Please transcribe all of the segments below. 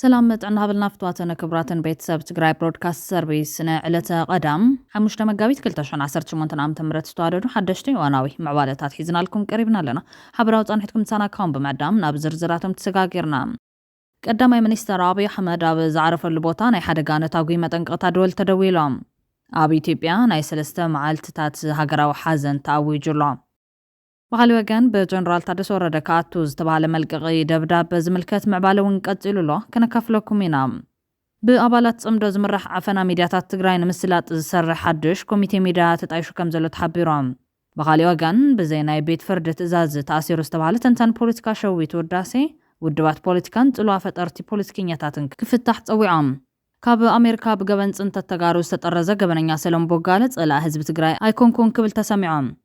سلامت عنا هبلنا فتواتنا كبراتن بيت سب تقراي برودكاست سيرفيس سنة علتا قدام حموشنا مقابيت كلتاشون عسرت شمونتن عام تمرت ستواردو حدشتي واناوي معوالتات حيزنا لكم قريبنا لنا حبراوت انحتكم تسانا كام بمعدام نابزر زراتم تسقاقيرنا قدامي منيستر عابي حمد عابز عرف اللبوطان اي حدقانة تاقويمة انقطع دول تدويلهم عابي تيبيا ناي سلسته معالتتات هاقرا وحازن تاوي جرلهم وغالي وقان بجنرال تادس ورد كاتوز تبع لملقغي دبداب بزملكات معبالة ونقتلو له كنا كافلوكم ينام بأبالات صمدو زمرح عفنا ميدياتات تقراين مسلات زسر حدش كوميتي ميديات تتعيشو كمزلو تحبيرهم بغالي وقان بزيناي بيت فرد تزاز تأثيرو استبعالة تنتان بوليتكا شويت ورداسي ودوات بوليتكان تلوافت ارتي بوليتكينياتاتن كفت تحت اويعام كاب أمريكا بقبنس انت التقارو سترزا قبنن ياسلون بوغالت إلا حزب تقراي ايكون كون قبل تسامعهم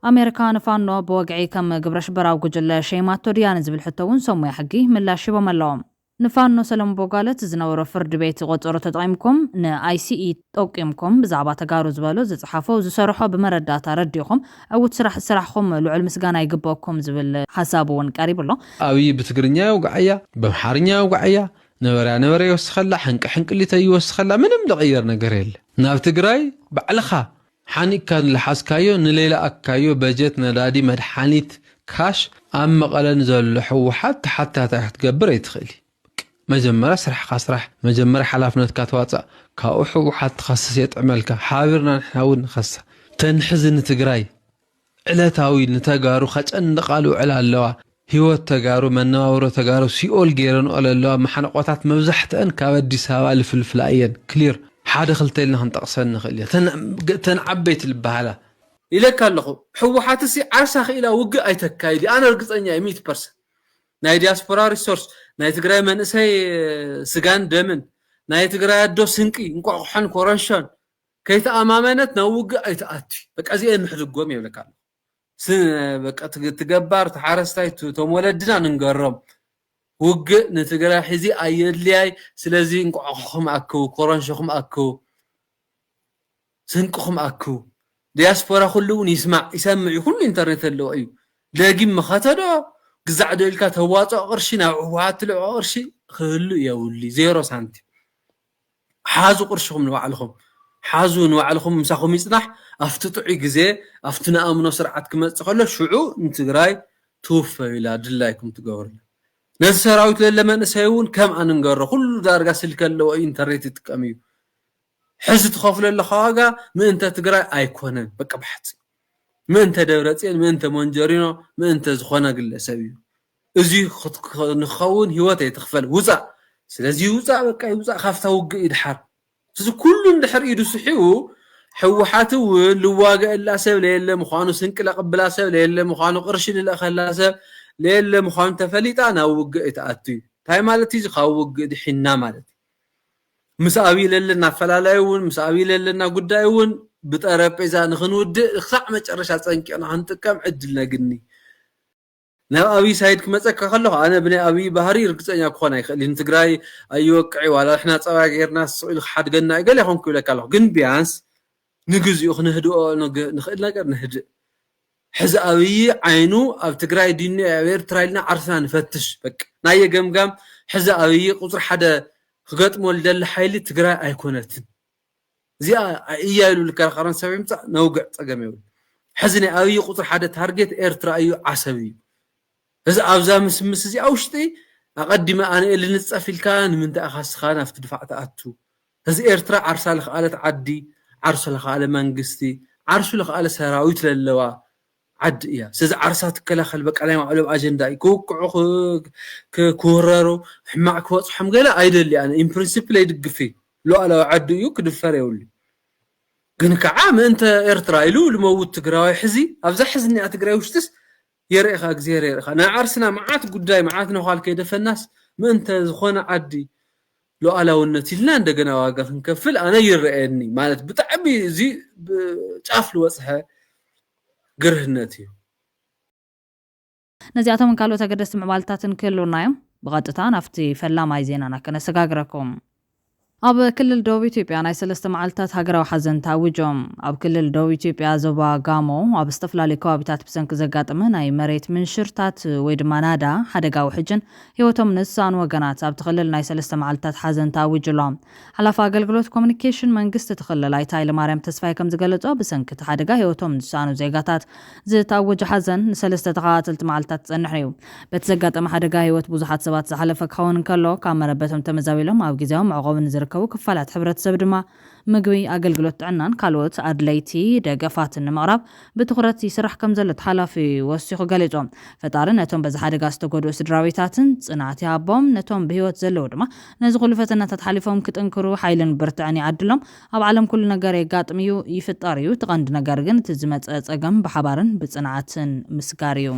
أمريكان فانو بوقعي كم قبرش براو قجل شيماتو ديان زبل حتوون سمو حقي ملا شبا ملوم نفانو سلام بوغالت زنورو فرد بيت غطورو تدعيمكم نا ICE توقيمكم بزعبا تقارو زبالو زصحافو زسرحو بمرداتا رديكم او تسرحكم لعل مسقانا يقبوكم زبل حسابون قريب الله أوي بتقرنيا وقعيا بمحارنيا وقعيا نورا يوسخلا حنك اللي تيوسخلا منم لغير نقريل ناب تقراي بعلخا حانيك كان لحاسكايو نليلا أكايو بجت نرادي مدحانيت كاش أما قلن زل حوحات حتى تقبر يدخلي مجمرة سرح خاسرح مجمرة حلافنات كاتواتا كاوحو حات تخصص يتعملك حاورنا نحاول نخصص تنحزن تقراي علتاوي نتقارو خاج أنقالو على اللوا هو تقارو مناورو تقارو سيول جيرن على اللوا محنقوتات مبزحت أن كابدي سوال في الفلايين كلير حدا خلتلنا هنتقصن نخليه تنعبيت البهالة إلا كان له حوحات سي عرسا إلى وقع أي تكايدي أنا رقص أني 100% ناي دياسبورا ريسورس ناي تقراي من سي سجان دمن ناي تقراي دو سنكي نقع حن كورنشان كيت أمامنت نوقع أي تأتي بك أزي محرقوم يقول لك سن بك تجبر تحرستاي تمولدنا نقرب وقع نتقراي حزي أيد لي سلازي نقعهم أكو كورنشهم أكو سنكهم أكو دياسبورا كلون يسمع كل إنترنت اللو أيو لاقي مخاطرة قزع دولكا تواطع قرشنا وعات له قرشي خلو يولي 0 سنتي حازو قرشهم نوعلهم حازو نوعلهم مساخهم يصنح افتطعي غزي افتنا امنو سرعت كمص خلو شعو انتግራይ توفى الى دلايكم تغور نسراوت لمن سيون كم انغرو كل دارغا سلكلو انترنت تقميو حز تخافل اللخاغا من انت تقراي ايكونن بقى بحث من انت دبرصين من انت منجرينو من انت زخونه قلسبيو ازي نخون هيوت يتخفل وزع سلازي وزع بقى يوزع خافتا وق يدحر سز كل دحر يدو صحيو حوحاتو لواقع الا سب ليله مخانو سنق لقبلا سب ليله مخانو قرش للاخلا سب ليله مخانو تفليطا نا وق يتاتي تاي مالتي زخاو وق دحنا مالتي مساوي لنا فلالايون مساوي لنا قدايون بطرابيزا نخنود خصع مጨረሻ ጸንቂና አንጥቀም ዕድልና ግኒ ናብይ ሳይድ ክመፀካ ከለኹ ኣነ ብናይ ኣብይ ባህሪ ርግፀኛ ክኾን ኣይኽእልን ትግራይ ኣይወቅዒ ዋላ እሕና ፀባ ጌርና ስኢሉ ሓድገና ይገለ ይኹን ክብለካ ኣለኹ ግን ቢያንስ ንግዚኡ ክንህድኦ ንኽእል ነገር ንህድእ ሕዚ ኣብይ ዓይኑ ኣብ ትግራይ ዲኒ ኣብ ኤርትራ ኢልና ዓርስና ንፈትሽ በቃ ናይ ገምጋም ሕዚ ኣብይ ቁፅሪ ሓደ ክገጥሞ ልደሊ ሓይሊ ትግራይ ኣይኮነትን زيا إيالو الكرخان سبعمت نوقع تجمعوا حزني أوي قطر حدا تارجت إيرترا أيو عصبي إذا أبزا مسمس زي أوشتي أقدم أنا اللي نتصفي الكان من تأخذ خانة في دفاع تأتو إذا إيرترا عرسل خالة عدي عرسل خالة منجستي عرسل خالة سراويت للوا عد إياه سيد عرسات كلا خلبك عليهم على أجندة يكوك عخ كوررو معك وصح مقالة أيضا اللي أنا إن برينسيبل يدق فيه لو على عدو يكد فريولي قن كعام أنت إرترايلو لموت تقراي حزي أفزح حزني أتقراي وشتس يريخا كزير يريخا أنا عرسنا معات قداي معاتنا خال كيدا في الناس ما أنت زخونا عدي لو على ونتي لان دقنا واقف نكفل أنا يرئني مالت بتعبي زي تعفل وصحة قرهنتي نزياتهم من قالوا تقدس معبالتاتن كلو نايم بغطتان أفتي فلا مايزين أنا كنا سقاقركم ኣብ ክልል ደቡብ ኢትዮጵያ ናይ 3 መዓልታት ሃገራዊ ሓዘን ታውጆም ኣብ ክልል ደቡብ ኢትዮጵያ ዞባ ጋሞ ኣብ ዝተፈላለዩ ከባቢታት ብሰንኪ ዘጋጠመ ናይ መሬት ምንሽርታት ወይ ድማ ናዳ ሓደጋ ውሕጅን ህይወቶም ንሳን ወገናት ኣብ ክልል ናይ 3 መዓልታት ሓዘን ታውጅሎም ሓላፊ አገልግሎት ኮሙኒኬሽን መንግስቲ ትኽልል ኣይታ ሃይለማርያም ተስፋይ ከም ዝገለጾ ብሰንኪ ሓደጋ ህይወቶም ንሳኑ ዜጋታት ዝታወጀ ሓዘን ን3 ተኸታተልቲ መዓልታት ጸንሕ እዩ በቲ ዘጋጠመ ሓደጋ ህይወት ብዙሓት ሰባት ዝሓለፈ ክኸውን ከሎ ካብ መረበቶም ተመዛቢሎም ኣብ ጊዜያዊ መዕቆብን ዝርከቡ ክፋላት ሕብረተሰብ ድማ ምግቢ አገልግሎት ጥዕናን ካልኦት አድለይቲ ደገፋትን ንምቕራብ ብትኹረት ይስራሕ ከም ዘሎ ሓላፊ ወሲኹ ገሊጾም ፈጣሪ ነቶም በዚ ሓደጋ ዝተጎድኡ ስድራቤታትን ጽናት ይሃቦም ነቶም ብህይወት ዘለዉ ድማ ነዚ ኩሉ ፈተናታት ሓሊፎም ክጥንክሩ ሓይልን ብርትዕን ይዓድሎም ኣብ ዓለም ኩሉ ነገር የጋጥም እዩ ይፍጠር እዩ ትቐንዲ ነገር ግን እቲ ዝመፀ ፀገም ብሓባርን ብጽንዓትን ምስጋር እዩ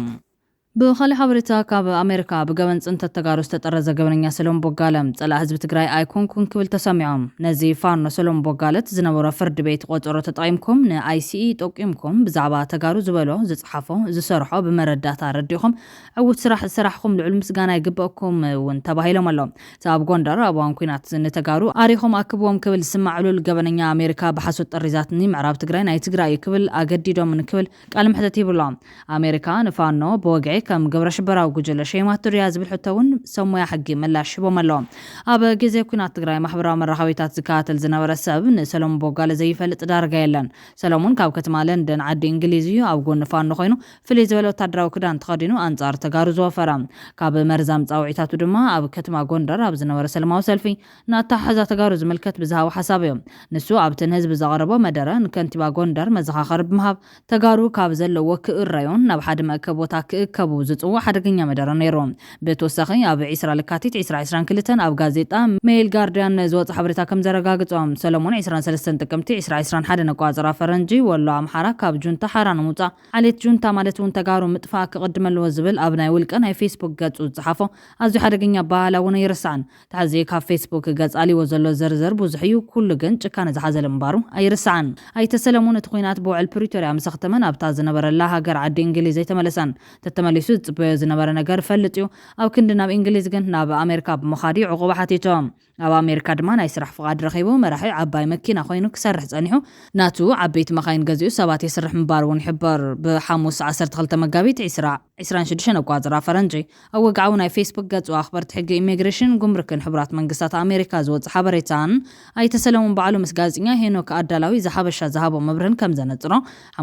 ብኻሊ ሓበሬታ ካብ ኣሜሪካ ብገበን ጽንተት ተጋሩ ዝተጠረዘ ገበነኛ ሰሎም ቦጋለም ጸላእ ህዝቢ ትግራይ ኣይኮንኩን ክብል ተሰሚዖም ነዚ ፋኖ ሰሎም ቦጋለት ዝነበረ ፍርዲ ቤት ቆፀሮ ተጠቒምኩም ንአይሲኢ ጠቂምኩም ብዛዕባ ተጋሩ ዝበሎ ዝጽሓፎ ዝሰርሖ ብመረዳእታ ረዲኹም ዕውት ስራሕ ዝሰራሕኩም ልዑል ምስጋና ይግበአኩም እውን ተባሂሎም ኣሎም ኣብ ጎንደር ኣብ እዋን ኩናት ንተጋሩ ኣሪኹም ኣክብዎም ክብል ዝስማዕሉል ገበነኛ ኣሜሪካ ብሓሶት ጠሪዛትኒ ምዕራብ ትግራይ ናይ ትግራይ ክብል ኣገዲዶም ንክብል ቃል ምሕተት ይብሎም ኣሜሪካ ንፋኖ ብወግዒ ከም ግብረ ሽበራዊ ጉጅለ ሸማቱርያ ዝብል ሕቶውን ሰሞያ ሕጊ ምላሽ ሂቦም ኣለዎም ኣብ ግዜ ኩናት ትግራይ ማሕበራዊ መራኸቢታት ዝከታተል ዝነበረ ሰብ ንሰሎሞን ቦጋለ ዘይፈልጥ ዳርጋ የለን ሰሎሞን ካብ ከተማ ለንደን ዓዲ እንግሊዝ እዩ ኣብ ጎኒ ፋኖ ኮይኑ ፍልይ ዝበለ ወታደራዊ ክዳን ተኸዲኑ ኣንጻር ተጋሩ ዝወፈረ ካብ መርዛም ጻውዒታቱ ድማ ኣብ ከተማ ጎንደር ኣብ ዝነበረ ሰላማዊ ሰልፊ ናታሓዛ ተጋሩ ዝምልከት ብዝሃቡ ሓሳብ እዮም ንሱ ኣብተን ህዝቢ ዘቕረቦ መደረ ንከንቲባ ጎንደር መዘኻኸሪ ብምሃብ ተጋሩ ካብ ዘለዎ ክእረዮን ናብ ሓደ መእከብ ቦታ ክእከቡ ዝጽዋ ሓደገኛ መደረ ነይሮም ብተወሳኺ ኣብ 20 ለካቲት 2022 ኣብ ጋዜጣ ሜይል ጋርዲያን ዝወጽ ሓበሬታ ከም ዘረጋግጾም ሰሎሞን 23 ጥቅምቲ 2021 ነቋጽራ ፈረንጂ ወሎ ኣምሓራ ካብ ጁንታ ሓራ ንምውጻእ ዓሌት ጁንታ ማለት እውን ተጋሩ ምጥፋእ ክቅድመልዎ ዝብል ኣብ ናይ ውልቀ ናይ ፌስቡክ ገጹ ዝጽሓፎ ኣዝዩ ሓደገኛ ባህላ እውን ይርስዓን ታሕዚ ካብ ፌስቡክ ገጽ ኣሊዎ ዘሎ ዘርዘር ብዙሕ እዩ ኩሉ ግን ጭካነ ዝሓዘለ እምባሩ ኣይርስዓን ኣይተ ሰሎሞን እቲ ኩናት ብውዕል ፕሪቶሪያ ምስ ختመን ኣብታ ዝነበረላ ሃገር ዓዲ እንግሊዝ ዘይተመለሰን ተተመሊሱ ጽበዮ ዝነበረ ነገር ፈልጥ እዩ ኣብ ክንዲ ናብ እንግሊዝ ግን ናብ ኣሜሪካ ብመኻዲ ዕቁባ ሓቲቶም ኣብ ኣሜሪካ ድማ ናይ ስራሕ ፍቃድ ረኺቡ መራሒ ዓባይ መኪና ኮይኑ ክሰርሕ ጸኒሑ ናቱ ዓበይቲ መኻይን ገዚኡ ሰባት ይስራሕ ምባር እውን ይሕበር ብሓሙስ 12 መጋቢት 2026 ነቋጽራ ፈረንጂ ኣብ ወግዓዊ ናይ ፌስቡክ ገጹ ኣኽበርቲ ሕጊ ኢሚግሬሽን ጉምሩክን ሕብራት መንግስታት ኣሜሪካ ዝወጽ ሓበሬታን ኣይተሰለሙን በዓሉ ምስ ጋዜጠኛ ሄኖክ ኣዳላዊ ዝሓበሻ ዝሃቦ መብርህን ከም ዘነጽሮ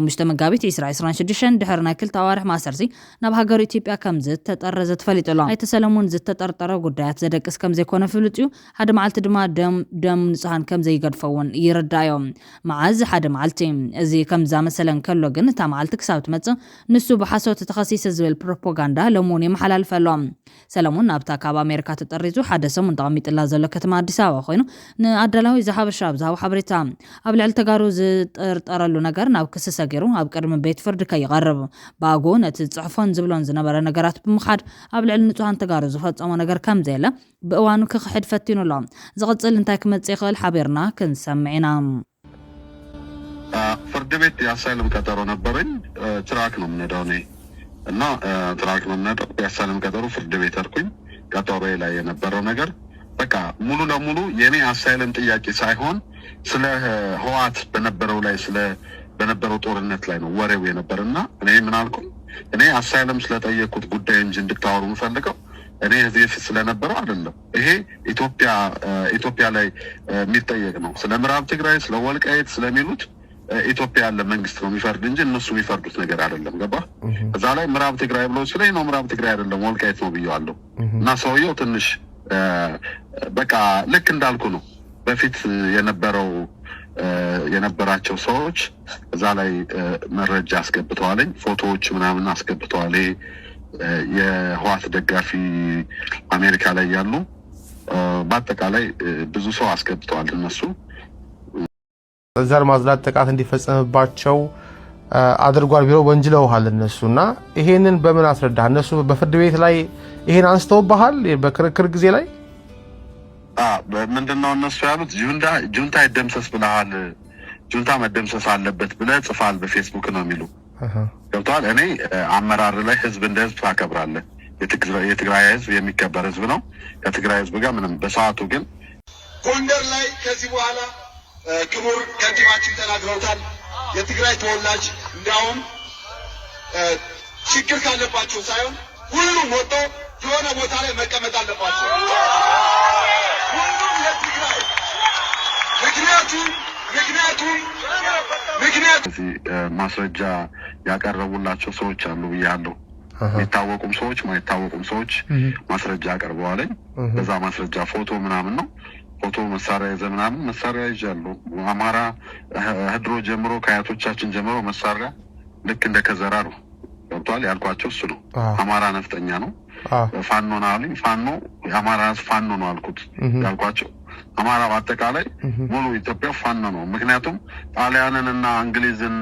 5 መጋቢት 2026 ድሕሪ ናይ 2 ኣዋርሕ ማሰርሲ ናብ ሃገር ኢትዮጵያ ከም ዝተጠረዘ ተፈሊጡሎ ኣይተሰለሙን ዝተጠርጠረ ጉዳያት ዘደቅስ ከም ዘይኮነ ፍሉጥ እዩ ሓደ መዓልቲ ድማ ደም ንጹሃን ከም ዘይገድፈውን ይረዳዮም መዓዝ ሓደ መዓልቲ እዚ ከም ዛመሰለን ከሎ ግን እታ መዓልቲ ክሳብ ትመጽእ ንሱ ብሓሶት ተኸሲሰ ዝብል ፕሮፓጋንዳ ለሙን የመሓላልፈሎም ሰለሞን ናብታ ካብ ኣሜሪካ ተጠሪዙ ሓደ ሰሙን ተቐሚጥላ ዘሎ ከተማ ኣዲስ ኣበባ ኮይኑ ንኣዳላዊ ዝሓበሻ ብዛሃቡ ሓበሬታ ኣብ ልዕሊ ተጋሩ ዝጠርጠረሉ ነገር ናብ ክሲ ሰጊሩ ኣብ ቅድሚ ቤት ፍርዲ ከይቐርብ ባጎ ነቲ ጽሕፎን ዝብሎን ዝነበረ ነገራት ብምኻድ ኣብ ልዕሊ ንጹሃን ተጋሩ ዝፈጸሞ ነገር ከም ዘየለ ብእዋኑ ክኽሕድ ፈቲኑሎ ዝቕጽል እንታይ ክመጽእ ይኽእል ሓቢርና ክንሰምዕ ኢና ፍርድ ቤት የአሳይለም ቀጠሮ ነበረኝ ትራክ ነው የምንሄደው እኔ እና ትራክ ነው የምንሄደው የአሳይለም ቀጠሮ ፍርድ ቤት አልኩኝ ቀጠሮ ላይ የነበረው ነገር በቃ ሙሉ ለሙሉ የኔ አሳይለም ጥያቄ ሳይሆን ስለ ህዋት በነበረው ጦርነት ላይ ነው ወሬው የነበርና እኔ ምን አልኩኝ እኔ አሳይለም ስለጠየቁት ጉዳይ እንጂ እንድታወሩ የምፈልገው እኔ እዚህ ስለነበረው አይደለም ይሄ ኢትዮጵያ ላይ የሚጠየቅ ነው ስለ ምዕራብ ትግራይ ስለ ወልቃይት ስለሚሉት ኢትዮጵያ ያለ መንግስት ነው የሚፈርድ እንጂ እነሱ የሚፈርዱት ነገር አይደለም ገባ እዛ ላይ ምዕራብ ትግራይ ብለው ስለኝ ነው ምዕራብ ትግራይ አይደለም ወልቃይት ነው ብየዋለሁ እና ሰውየው ትንሽ በቃ ልክ እንዳልኩ ነው በፊት የነበራቸው ሰዎች እዛ ላይ መረጃ አስገብተዋልኝ ፎቶዎች ምናምን አስገብተዋል የህዋት ደጋፊ አሜሪካ ላይ ያሉ በአጠቃላይ ብዙ ሰው አስገብተዋል እነሱ ዘር ማዝላት ጥቃት እንዲፈጸምባቸው አድርጓል ቢሮ ወንጅለውሃል እነሱና ይሄንን በምን አስረዳ እነሱ በፍርድ ቤት ላይ ይሄን አንስተውብሃል በክርክር ጊዜ ላይ ምንድነው እነሱ ያሉት ጁንታ ይደምሰስ ብለሃል ጁንታ መደምሰስ አለበት ብለህ ጽፋል በፌስቡክ ነው የሚሉ ገብቷል እኔ አመራር ላይ ህዝብ እንደ ህዝብ ታከብራለህ የትግራይ ህዝብ የሚከበር ህዝብ ነው ከትግራይ ህዝብ ጋር ምንም በሰዓቱ ግን ጎንደር ላይ ከዚህ በኋላ ክቡር ከንቲባችን ተናግረውታል። የትግራይ ተወላጅ እንዲያውም ችግር ካለባቸው ሳይሆን ሁሉም ወጥቶ የሆነ ቦታ ላይ መቀመጥ አለባቸው። ሁሉም የትግራይ ምክንያቱም ማስረጃ ያቀረቡላቸው ሰዎች አሉ ብያለሁ። የሚታወቁም ሰዎች ማይታወቁም ሰዎች ማስረጃ አቀርበዋል። በዛ ማስረጃ ፎቶ ምናምን ነው። ፎቶ መሳሪያ ዘመናምን መሳሪያ ይዣለሁ። አማራ ህድሮ ጀምሮ ከአያቶቻችን ጀምሮ መሳሪያ ልክ እንደ ከዘራ ነው ገብቷል ያልኳቸው እሱ ነው። አማራ ነፍጠኛ ነው። ፋኖ ነው አሉኝ። ፋኖ የአማራ ፋኖ ነው አልኩት ያልኳቸው። አማራ በአጠቃላይ ሙሉ ኢትዮጵያ ፋኖ ነው። ምክንያቱም ጣሊያንንና እንግሊዝን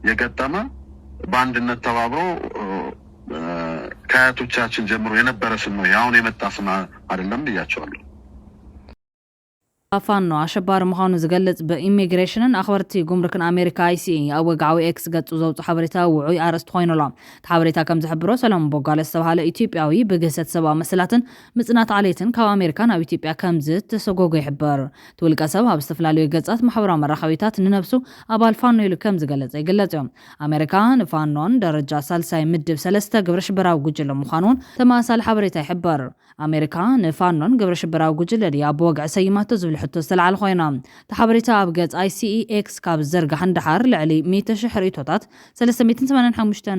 የገጠመ በአንድነት ተባብሮ ከአያቶቻችን ጀምሮ የነበረ ስም ነው። ያሁን የመጣ ስም አይደለም ብያቸዋለሁ። ፋኖ አሸባሪ ምዃኑ ዝገልጽ በኢሚግሬሽንን ኣኽበርቲ ጉምሩክን ኣሜሪካ ICE ኣብ ወግዓዊ ኤክስ ገጹ ዘውፅኡ ሓበሬታ ውዑይ ኣርእስቲ ኮይኑሎ። እቲ ሓበሬታ ከም ዝሕብሮ ሰለሞን ቦጋለ ዝተባሃለ ኢትዮጵያዊ ብግህሰት ሰብኣዊ መሰላትን ምጽናት ዓሌትን ካብ ኣሜሪካ ናብ ኢትዮጵያ ከም ዝተሰጎጎ ይሕበር። እቲ ውልቀ ሰብ ኣብ ዝተፈላለዩ ገጻት ማሕበራዊ መራኸቢታት ንነብሱ ኣባል ፋኖ ኢሉ ከም ዝገለጸ ይግለጽ እዮም። ኣሜሪካ ንፋኖን ደረጃ ሳልሳይ ምድብ 3 ግብረ ሽበራዊ ጉጅለ ምዃኑ እውን ተመሳሳሊ ሓበሬታ ይሕበር። ኣሜሪካ ንፋኖን ግብረ ሽበራዊ ጉጅለ ድያ ብወግዒ ሰይማቶ ዝብል ሕቶ ዝተለዓለ ኮይና ተሓበሬታ ኣብ ገጽ ICE X ካብ ዘርጋሕ እንዳሓር ልዕሊ 100,000 ሪቶታት 385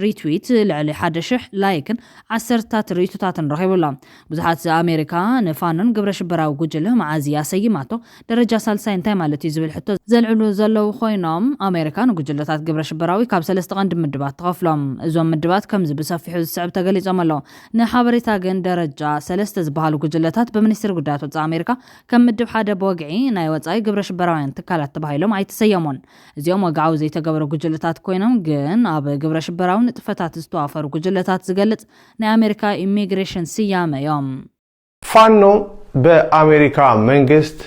ሪትዊት ልዕሊ 1,000 ላይክን 10 ሪቶታትን ረኺቡላ። ብዙሓት ኣሜሪካ ንፋኖን ግብረ ሽበራዊ ጉጅለ መዓዝያ ሰይማቶ ደረጃ ሳልሳይ እንታይ ማለት እዩ ዝብል ሕቶ ዘልዕሉ ዘለው ኮይኖም ኣሜሪካ ንጉጅለታት ግብረ ሽበራዊ ካብ 3 ቀንዲ ምድባት ተኸፍሎም። እዞም ምድባት ከምዚ ብሰፊሑ ዝስዕብ ተገሊጾም ኣለዉ። ንሓበሬታ ግን ደረጃ 3 ዝበሃሉ ጉጅለታት በሚኒስትሪ ጉዳያት ወፃኢ ኣሜሪካ ከም ምድብ ሓደ በወግዒ ናይ ወፃኢ ግብረ ሽበራውያን ትካላት ተባሂሎም ኣይተሰየሙን። እዚኦም ወግዓዊ ዘይተገበረ ጉጅለታት ኮይኖም ግን ኣብ ግብረ ሽበራዊ ንጥፈታት ዝተዋፈሩ ጉጅለታት ዝገልጽ ናይ ኣሜሪካ ኢሚግሬሽን ስያመ እዮም። ፋኖ በአሜሪካ መንግስት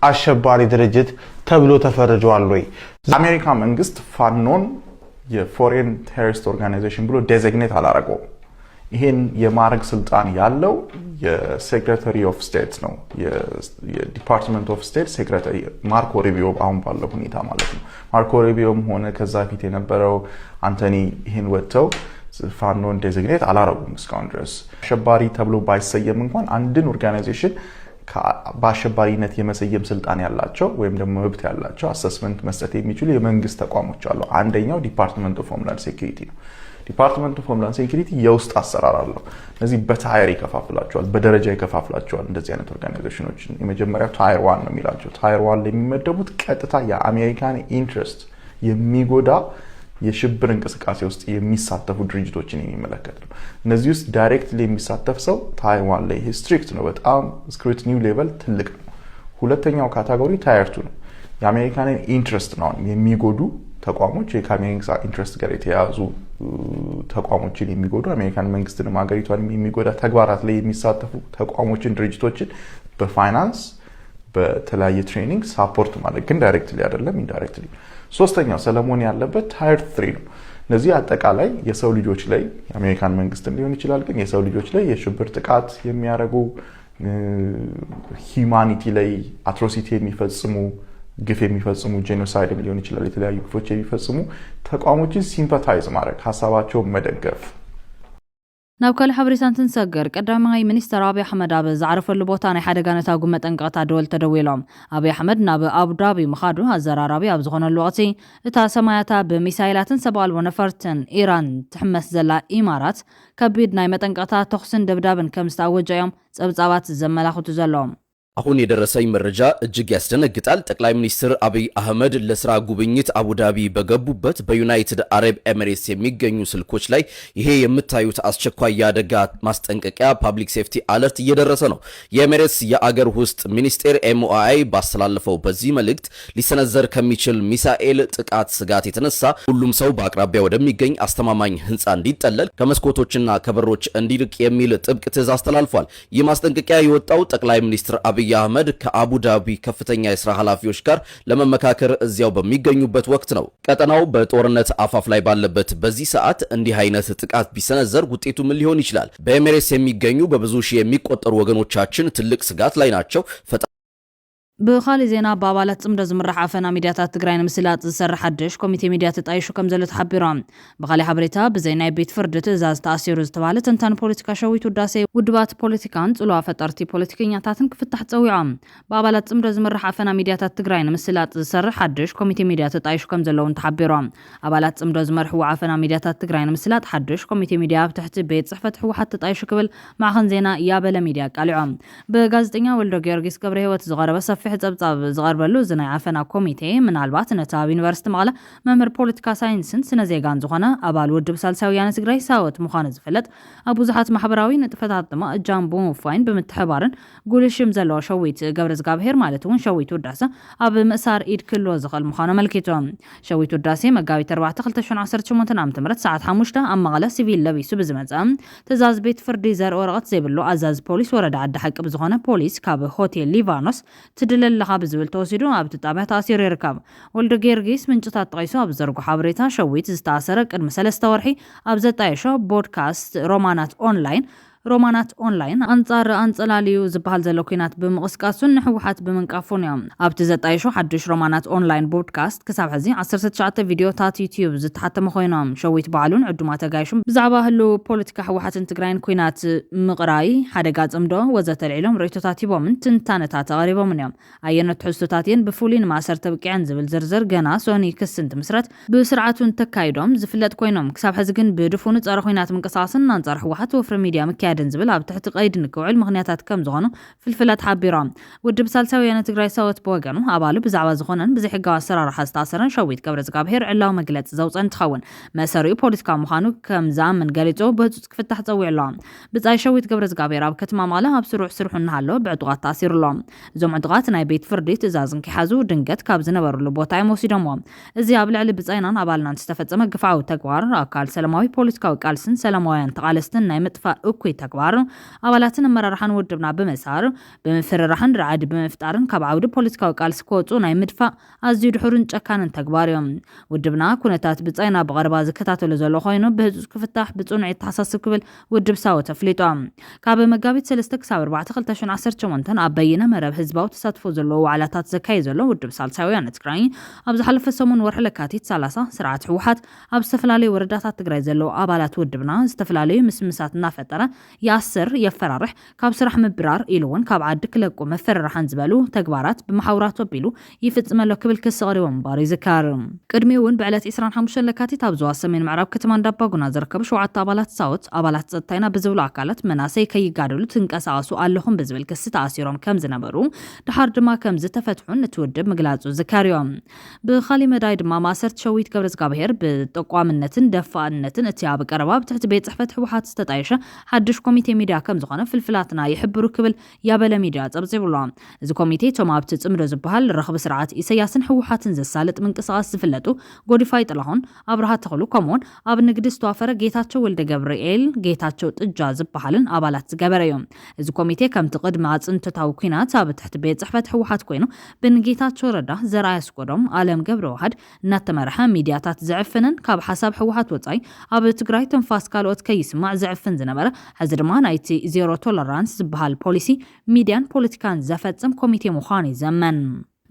አሸባሪ ድርጅት ተብሎ ተፈርጇል ወይ? አሜሪካ መንግስት ፋኖን የፎሬን ቴሮሪስት ኦርጋናይዜሽን ብሎ ዴዚግኔት አላረገውም። ይሄን የማረግ ስልጣን ያለው የሴክሬታሪ ኦፍ ስቴት ነው። የዲፓርትመንት ኦፍ ስቴት ሴክሬታሪ ማርኮ ሩቢዮ አሁን ባለው ሁኔታ ማለት ነው። ማርኮ ሩቢዮም ሆነ ከዛ ፊት የነበረው አንቶኒ ይሄን ወጥተው ፋኖን ዴዚግኔት አላረጉም እስካሁን ድረስ። አሸባሪ ተብሎ ባይሰየም እንኳን አንድን ኦርጋናይዜሽን በአሸባሪነት የመሰየም ስልጣን ያላቸው ወይም ደግሞ መብት ያላቸው አሰስመንት መስጠት የሚችሉ የመንግስት ተቋሞች አሉ። አንደኛው ዲፓርትመንት ኦፍ ሆምላንድ ሴኩሪቲ ነው። ዲፓርትመንት ኦፍ ሆምላንድ ሴኩሪቲ የውስጥ አሰራር አለው። እነዚህ በታየር ይከፋፍላቸዋል፣ በደረጃ ይከፋፍላቸዋል። እንደዚህ አይነት ኦርጋናይዜሽኖች የመጀመሪያው ታየር 1 ነው የሚላቸው። ታየር 1 ላይ የሚመደቡት ቀጥታ የአሜሪካን ኢንትረስት የሚጎዳ የሽብር እንቅስቃሴ ውስጥ የሚሳተፉ ድርጅቶችን የሚመለከት ነው። እነዚህ ውስጥ ዳይሬክትሊ የሚሳተፍ ሰው ታየር 1 ላይ ስትሪክት ነው፣ በጣም ስክሩቲኒው ሌቨል ትልቅ ነው። ሁለተኛው ካቴጎሪ ታየር 2 ነው። የአሜሪካንን ኢንትረስት ነው የሚጎዱ ተቋሞች፣ ከአሜሪካ ኢንትረስት ጋር የተያያዙ ተቋሞችን የሚጎዱ አሜሪካን መንግስትንም ሀገሪቷንም የሚጎዳ ተግባራት ላይ የሚሳተፉ ተቋሞችን፣ ድርጅቶችን በፋይናንስ በተለያየ ትሬኒንግ ሳፖርት ማለት ግን ዳይሬክትሊ አይደለም ኢንዳይሬክትሊ። ሶስተኛው ሰለሞን ያለበት ታየር 3 ነው። እነዚህ አጠቃላይ የሰው ልጆች ላይ የአሜሪካን መንግስትም ሊሆን ይችላል ግን የሰው ልጆች ላይ የሽብር ጥቃት የሚያደርጉ ሂዩማኒቲ ላይ አትሮሲቲ የሚፈጽሙ ግፍ የሚፈጽሙ ጄኖሳይድ ሊሆን ይችላል የተለያዩ ግፎች የሚፈጽሙ ተቋሞችን ሲምፓታይዝ ማድረግ ሐሳባቸውን መደገፍ። ናብ ካልእ ሓበሬታን ትንሰገር ቀዳማይ ሚኒስተር አብይ አሕመድ ኣብ ዝዓረፈሉ ቦታ ናይ ሓደጋ ነታጉ መጠንቀቕታ ደወል ተደዊሎም። አብይ አሕመድ ናብ አቡዳቢ ምኻዱ ኣዘራራቢ ኣብ ዝኾነሉ ወቕቲ እታ ሰማያታ ብሚሳይላትን ሰብ ኣልቦ ነፈርትን ኢራን ትሕመስ ዘላ ኢማራት ከቢድ ናይ መጠንቀቕታ ተኹስን ደብዳብን ከም ዝተኣወጀ እዮም ጸብጻባት ዘመላኽቱ ዘለዎም። አሁን የደረሰኝ መረጃ እጅግ ያስደነግጣል። ጠቅላይ ሚኒስትር አብይ አህመድ ለስራ ጉብኝት አቡዳቢ በገቡበት በዩናይትድ አረብ ኤሚሬትስ የሚገኙ ስልኮች ላይ ይሄ የምታዩት አስቸኳይ የአደጋ ማስጠንቀቂያ ፐብሊክ ሴፍቲ አለርት እየደረሰ ነው። የኤሚሬትስ የአገር ውስጥ ሚኒስቴር ኤምኦአይ ባስተላለፈው በዚህ መልእክት ሊሰነዘር ከሚችል ሚሳኤል ጥቃት ስጋት የተነሳ ሁሉም ሰው በአቅራቢያ ወደሚገኝ አስተማማኝ ህንፃ እንዲጠለል ከመስኮቶችና ከበሮች እንዲርቅ የሚል ጥብቅ ትዕዛዝ አስተላልፏል። ይህ ማስጠንቀቂያ የወጣው ጠቅላይ ሚኒስትር አብይ አህመድ ከአቡዳቢ ከፍተኛ የስራ ኃላፊዎች ጋር ለመመካከር እዚያው በሚገኙበት ወቅት ነው። ቀጠናው በጦርነት አፋፍ ላይ ባለበት በዚህ ሰዓት እንዲህ አይነት ጥቃት ቢሰነዘር ውጤቱ ምን ሊሆን ይችላል? በኤሚሬትስ የሚገኙ በብዙ ሺህ የሚቆጠሩ ወገኖቻችን ትልቅ ስጋት ላይ ናቸው። بخالي زينا بابالات صمد زمرح عفنا ميدياتات تግራይ ንምስላጥ ዝሰርሕ ሓድሽ ኮሚቴ ሚድያ ተጣይሹ ከም ዘሎ ተሓቢሮም بخالي حبريتا بزينا ቤት ፍርድ ትእዛዝ ተኣሲሩ ዝተባለ ተንታን ፖለቲካ ሸዊት ውዳሴ ውድባት ፖለቲካን ጽሉዋ ፈጠርቲ ፖለቲከኛታትን ክፍታሕ ጸዊዖም በአባላት ጽምዶ ዝምራሕ عفنا ሚድያታት ትግራይ ንምስላጥ ዝሰርሕ ሓድሽ ኮሚቴ ሚድያ ተጣይሹ ከም ዘለውን ተሓቢሮም አባላት ጽምዶ ዝመርሑ عفنا ሚድያታት ትግራይ ንምስላጥ ሓድሽ ኮሚቴ ሚድያ ብትሕቲ ቤት ጽሕፈት ህወሓት ተጣይሹ ክብል ማዕኸን ዜና ያበለ ሚድያ ቃልዖም በጋዜጠኛ ወልደ ጊዮርጊስ ገብረ ህይወት ዝቀረበ ሰፊ حزب زغربلو زنا عفنا كوميتي من البات نتا يونيفرسيتي مقاله ممر بوليتيكا ساينسن سنه زيغان زخنا ابال ودب سالساويان تግራይ ሳወት مخانز فلت ابو زحات محبراوي نطفታት ድማ ጃምቦ ፋይን በመተባበርን ጉልሽም ዘሎ ሸዊት ገብረ ዝጋብሄር ማለት ውን ሸዊት ወዳሰ ኣብ ምእሳር ኢድ ክሎ ዝኽል ምዃኑ መልኪቶም ሸዊት ወዳሰ መጋቢት 4 2018 ዓ.ም ሰዓት 5 ኣብ መቐለ ሲቪል ለቢሱ ብዝመጻ ትእዛዝ ቤት ፍርዲ ዘር ወረቐት ዘይብሉ ኣዛዝ ፖሊስ ወረዳ ዓዲ ሓቂ ብዝኾነ ፖሊስ ካብ ሆቴል ሊቫኖስ ትድለለኻ ብዝብል ተወሲዱ ኣብ ጣብያ ተኣሲሩ ይርከብ ወልደ ጊዮርጊስ ምንጭታት ጠቂሱ ኣብ ዘርጉ ሓበሬታ ሸዊት ዝተኣሰረ ቅድሚ 3 ወርሒ ኣብ ዘጣየሾ ፖድካስት ሮማናት ኦንላይን አንጻር አንጸላሊዩ ዝበሃል ዘሎ ኩናት ብምቅስቃሱን ንሕወሓት ብምንቃፉን እዮም ኣብቲ ዘጣይሾ ሓድሽ ሮማናት ኦንላይን ፖድካስት ክሳብ ሕዚ 19 ቪድዮታት ዩቲዩብ ዝተሓተመ ኮይኖም ሸዊት በዓሉን ዕዱማት ተጋይሹም ብዛዕባ ህሉ ፖለቲካ ሕወሓትን ትግራይን ኩናት ምቕራይ ሓደጋ ጽምዶ ወዘተ ልዕሎም ርእቶታት ሂቦምን ትንታነታት ኣቕሪቦምን እዮም ኣየነት ሕዝቶታትን ብፍሉይ ንማእሰር ተብቂዐን ዝብል ዝርዝር ገና ሶኒ ክስንት ምስረት ብስርዓቱን ተካይዶም ዝፍለጥ ኮይኖም ክሳብ ሕዚ ግን ብድፉኑ ጸረ ኩናት ምንቅስቃስን አንጻር ሕወሓት ወፍሪ ሚድያ ምክያድን ዝብል ኣብ ትሕቲ ቀይድ ንክውዕል ምኽንያታት ከም ዝኾኑ ፍልፍላት ሓቢሮም ውድብ ሳልሳውያን ትግራይ ሳወት በወገኑ ኣባሉ ብዛዕባ ዝኾነን ብዘይሕጋዊ ኣሰራርሓ ዝተኣሰረን ሸዊት ገብረ ዝጋብሄር ዕላዊ መግለፂ ዘውፅአ እንትኸውን መሰሪኡ ፖለቲካ ምዃኑ ከም ዝኣምን ገሊጹ ብህፁፅ ክፍታሕ ፀዊዑ ኣሎ ብጻይ ሸዊት ገብረ ዝጋብሄር ኣብ ከተማ መቐለ ኣብ ስሩዕ ስርሑ እናሃለወ ብዕጡቓት ተኣሲሩ ኣሎ እዞም ዕጡቓት ናይ ቤት ፍርዲ ትእዛዝ እንኪሓዙ ድንገት ካብ ዝነበሩሉ ቦታ እዮም ወሲዶምዎም እዚ ኣብ ልዕሊ ብጻይናን ኣባልናን ዝተፈፀመ ግፍዓዊ ተግባር ኣካል ሰላማዊ ፖለቲካዊ ቃልስን ሰላማውያን ተቓለስትን ናይ ምጥፋእ እኩይ ተግባር አባላትን መራርሓን ውድብና በመሳር በመፈረራህን ረዓድ በመፍጣርን ካብ ዓውዲ ፖለቲካዊ ቃልሲ ከወፁ ናይ ምድፋእ ኣዝዩ ድሑርን ጨካንን ተግባር እዮም ውድብና ኩነታት ብጻይና ብቀረባ ዝከታተሉ ዘሎ ኮይኑ ብህፁፅ ክፍታሕ ብጽኑዕ ተሓሳስብ ክብል ውድብ ሳወት ኣፍሊጦም ካብ መጋቢት 3 ክሳብ 4 2018 ኣብ በይነ መረብ ህዝባዊ ተሳትፎ ዘለዎ ዋዕላታት ዘካይ ዘሎ ውድብ ሳልሳውያን ትግራይ ኣብ ዝሓለፈ ሰሙን ወርሒ ለካቲት 30 ስርዓት ሕወሓት ኣብ ዝተፈላለዩ ወረዳታት ትግራይ ዘለዎ ኣባላት ውድብና ዝተፈላለዩ ምስምሳት እናፈጠረ ያስር የፈራርሕ ካብ ስራሕ ምብራር ኢሉውን ካብ ዓዲ ክለቁ መፈራርሓን ዝበሉ ተግባራት ብማሕበራት ወቢሉ ይፍጽመሎ ክብል ክስ ቀሪቦም ባሪ ዝካር ቅድሚውን ብዕለት 25 ለካቲት ኣብ ዞባ ሰሜን ምዕራብ ከተማ እንዳባጉና ዝርከቡ 7 ኣባላት ሳውት ኣባላት ጸጥታይና ብዝብሉ ኣካላት መናሰይ ከይጋደሉ ትንቀሳቀሱ ኣለኹም ብዝብል ክስ ተኣሲሮም ከም ዝነበሩ ድሓር ድማ ከም ዝተፈትሑን እትውድብ ምግላጹ ዝካርዮም ብኻሊ መዳይ ድማ ማሰርት ሸዊት ገብረ ዝጋብሄር ብጠቋምነትን ደፋእነትን እቲ ኣብ ቀረባ ብትሕቲ ቤት ጽሕፈት ሕወሓት ዝተጣየሸ ሓድሽ ኮሚቴ ሚድያ ከም ዝኾነ ፍልፍላትና ይሕብሩ ክብል ያበለ ሚድያ ጸብጺብሎ እዚ ኮሚቴ ቶም ኣብቲ ጽምዶ ዝበሃል ረኽቢ ስርዓት ኢሳያስን ሕወሓትን ዘሳልጥ ምንቅስቃስ ዝፍለጡ ጎዲፋይ ጥላሁን ኣብርሃ ተኽሉ ከምኡውን ኣብ ንግዲ ዝተዋፈረ ጌታቸው ወልደ ገብርኤል ጌታቸው ጥጃ ዝበሃልን ኣባላት ዝገበረ እዮም እዚ ኮሚቴ ከምቲ ቅድሚ ኣጽንተታዊ ኩናት ኣብ ትሕቲ ቤት ጽሕፈት ሕወሓት ኮይኑ ብንጌታቸው ረዳ ዘርኣያ ስቆዶም ኣለም ገብረ ዋህድ እናተመርሐ ሚድያታት ዝዕፍንን ካብ ሓሳብ ሕወሓት ወጻይ ኣብ ትግራይ ተንፋስ ካልኦት ከይስማዕ ዝዕፍን ዝነበረ ሕዚ ድማ ናይቲ ዜሮ ቶለራንስ ዝበሃል ፖሊሲ ሚድያን ፖለቲካን ዘፈጽም ኮሚቴ ምዃኑ ይዘመን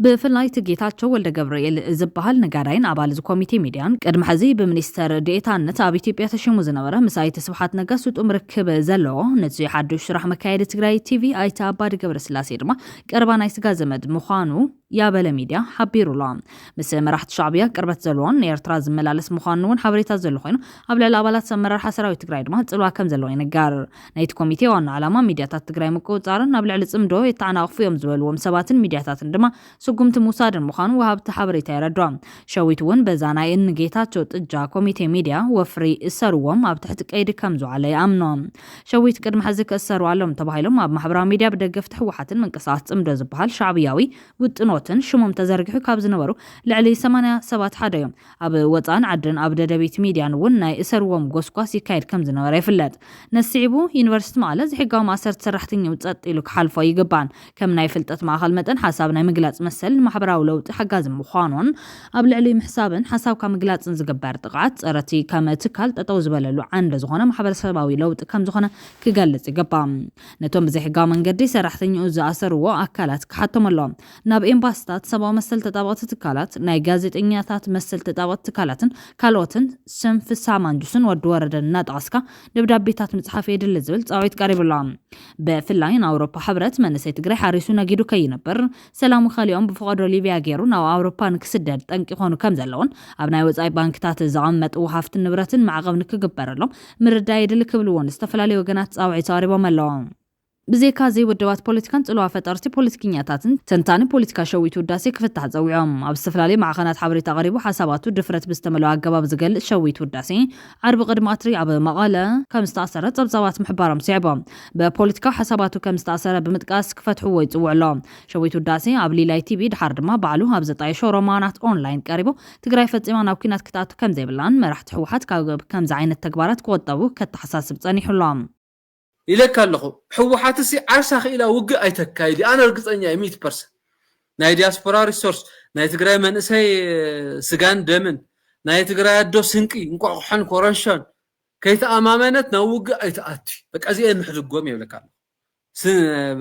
ብፍላይ ጌታቸው ወልደ ገብርኤል ዝበሃል ነጋዳይን ኣባል እዚ ኮሚቴ ሚድያን ቅድሚ ሕዚ ብሚኒስተር ዴኤታነት ኣብ ኢትዮጵያ ተሽሙ ዝነበረ ምሳይ ተስብሓት ነጋሽ ጡም ርክብ ዘለዎ ነዚ ሓድሽ ስራሕ መካየዲ ትግራይ ቲቪ ኣይታ ኣባዲ ገብረስላሴ ድማ ቀረባ ናይ ስጋ ዘመድ ምዃኑ ያበለ ሚድያ ሓቢሩሎ ምስ መራሕቲ ሻዕብያ ቅርበት ዘለዎን ኤርትራ ዝመላለስ ምዃኑ እውን ሓበሬታት ዘሎ ኮይኑ ኣብ ልዕሊ ኣባላት ኣመራርሓ ሰራዊት ትግራይ ድማ ጽልዋ ከም ዘለዎ ይነገር ናይቲ ኮሚቴ ዋና ዓላማ ሚድያታት ትግራይ ምቁፅጻርን ኣብ ልዕሊ ጽምዶ የተዓናቕፉ እዮም ዝበልዎም ሰባትን ሚድያታትን ድማ ስጉምቲ ሙሳድን ምዃኑ ወሃብቲ ሓበሬታ ይረድኦም ሸዊት እውን በዛ ናይ ጌታቸው ጥጃ ኮሚቴ ሚድያ ወፍሪ እሰርዎም ኣብ ትሕቲ ቀይዲ ከም ዝዋዕለ ይኣምኖም ሸዊት ቅድሚ ሕዚ ክእሰሩ ኣሎም ተባሂሎም ኣብ ማሕበራዊ ሚድያ ብደገፍቲ ሕወሓትን ምንቅስቃስ ጽምዶ ዝበሃል ሻዕብያዊ ውጥኖ ካልኦትን ሽሞም ተዘርጊሑ ካብ ዝነበሩ ልዕሊ 80 ሰባት ሓደ እዮም ኣብ ወፃን ዓድን ኣብ ደደቢት ሚድያን እውን ናይ እሰርዎም ጎስጓስ ይካየድ ከም ዝነበረ ይፍለጥ ነሲዕቡ ዩኒቨርሲቲ መቐለ ዝሕጋዊ ማእሰርቲ ሰራሕተኛው ጸጥ ኢሉ ክሓልፎ ይግባን ከም ናይ ፍልጠት ማእኸል መጠን ሓሳብ ናይ ምግላጽ መሰል ማሕበራዊ ለውጢ ሓጋዝ ምዃኑን ኣብ ልዕሊ ምሕሳብን ሓሳብካ ምግላጽን ዝግበር ጥቃት ጸረቲ ከም ትካል ጠጠው ዝበለሉ ዓንደ ዝኾነ ማሕበረሰባዊ ለውጢ ከም ዝኾነ ክገልጽ ይግባም ነቶም ብዘይሕጋዊ መንገዲ ሰራሕተኛው ዝኣሰርዎ ኣካላት ክሓቶም ኣለዎም ናብ ኤምባሲታት ሰብኣዊ መሰል ተጣበቕቲ ትካላት ናይ ጋዜጠኛታት መሰል ተጣበቕቲ ትካላትን ካልኦትን ስም ፍስሓ ማንጁስን ወዲ ወረደን እናጠቐስካ ደብዳቤታት ምጽሓፍ የድሊ ዝብል ጻውዒት ቀሪብሎም ብፍላይ ኣውሮፓ ሕብረት መንእሰይ ትግራይ ሓሪሱ ነጊዱ ከይነበር ሰላሙ ኸሊኦም ብፍቐዶ ሊብያ ገይሩ ናብ ኣውሮፓ ንክስደድ ጠንቂ ኾኑ ከም ዘለውን ኣብ ናይ ወጻኢ ባንክታት ዝቐመጡ ሃፍትን ንብረትን ማዕቐብ ንክግበረሎም ምርዳይ የድሊ ክብል እውን ዝተፈላለዩ ወገናት ጻውዒት ቀሪቦም ኣለዎም ብዘይካ ውድባት ፖለቲካን ጽልዋ ፈጠርቲ ፖለቲከኛታትን ተንታኒ ፖለቲካ ሸዊት ውዳሴ ክፍታሕ ጸዊዖም ኣብ ዝተፈላለዩ ማዕኸናት ሓበሬታ ቀሪቡ ሓሳባቱ ድፍረት ብዝተመልኦ ኣገባብ ዝገልጽ ሸዊት ውዳሴ ዓርቢ ቅድሚ ቀትሪ ኣብ መቐለ ከም ዝተኣሰረ ጸብጻባት ምሕባሮም ሲዕቦም በፖለቲካዊ ሓሳባቱ ከም ዝተኣሰረ ብምጥቃስ ክፈትሕዎ ይጽውዕ ኣለዎም ሸዊት ውዳሴ ኣብ ሊላይ ቲቪ ድሓር ድማ ባዕሉ ኣብ ዘጣየሾ ሮማናት ኦንላይን ቀሪቡ ትግራይ ፈጺማ ናብ ኩናት ክትኣቱ ከም ዘይብላን መራሕቲ ሕወሓት ከምዚ ዓይነት ተግባራት ክቆጠቡ ከተሓሳስብ ጸኒሑሎም ይለካ ኣለኹ ሕወሓት ሲ ዓርሳ ኽኢላ ውግእ ኣይተካይዲ ኣነ እርግጸኛ 100% ናይ ዲያስፖራ ሪሶርስ ናይ ትግራይ መንእሰይ ስጋን ደምን ናይ ትግራይ ኣዶ ስንቂ እንቋቑሖን ኮረንሾን ከይተኣማመነት ናብ ውግእ ኣይተኣቱ በቃ እዚአን ንሕልጎም ይብለካ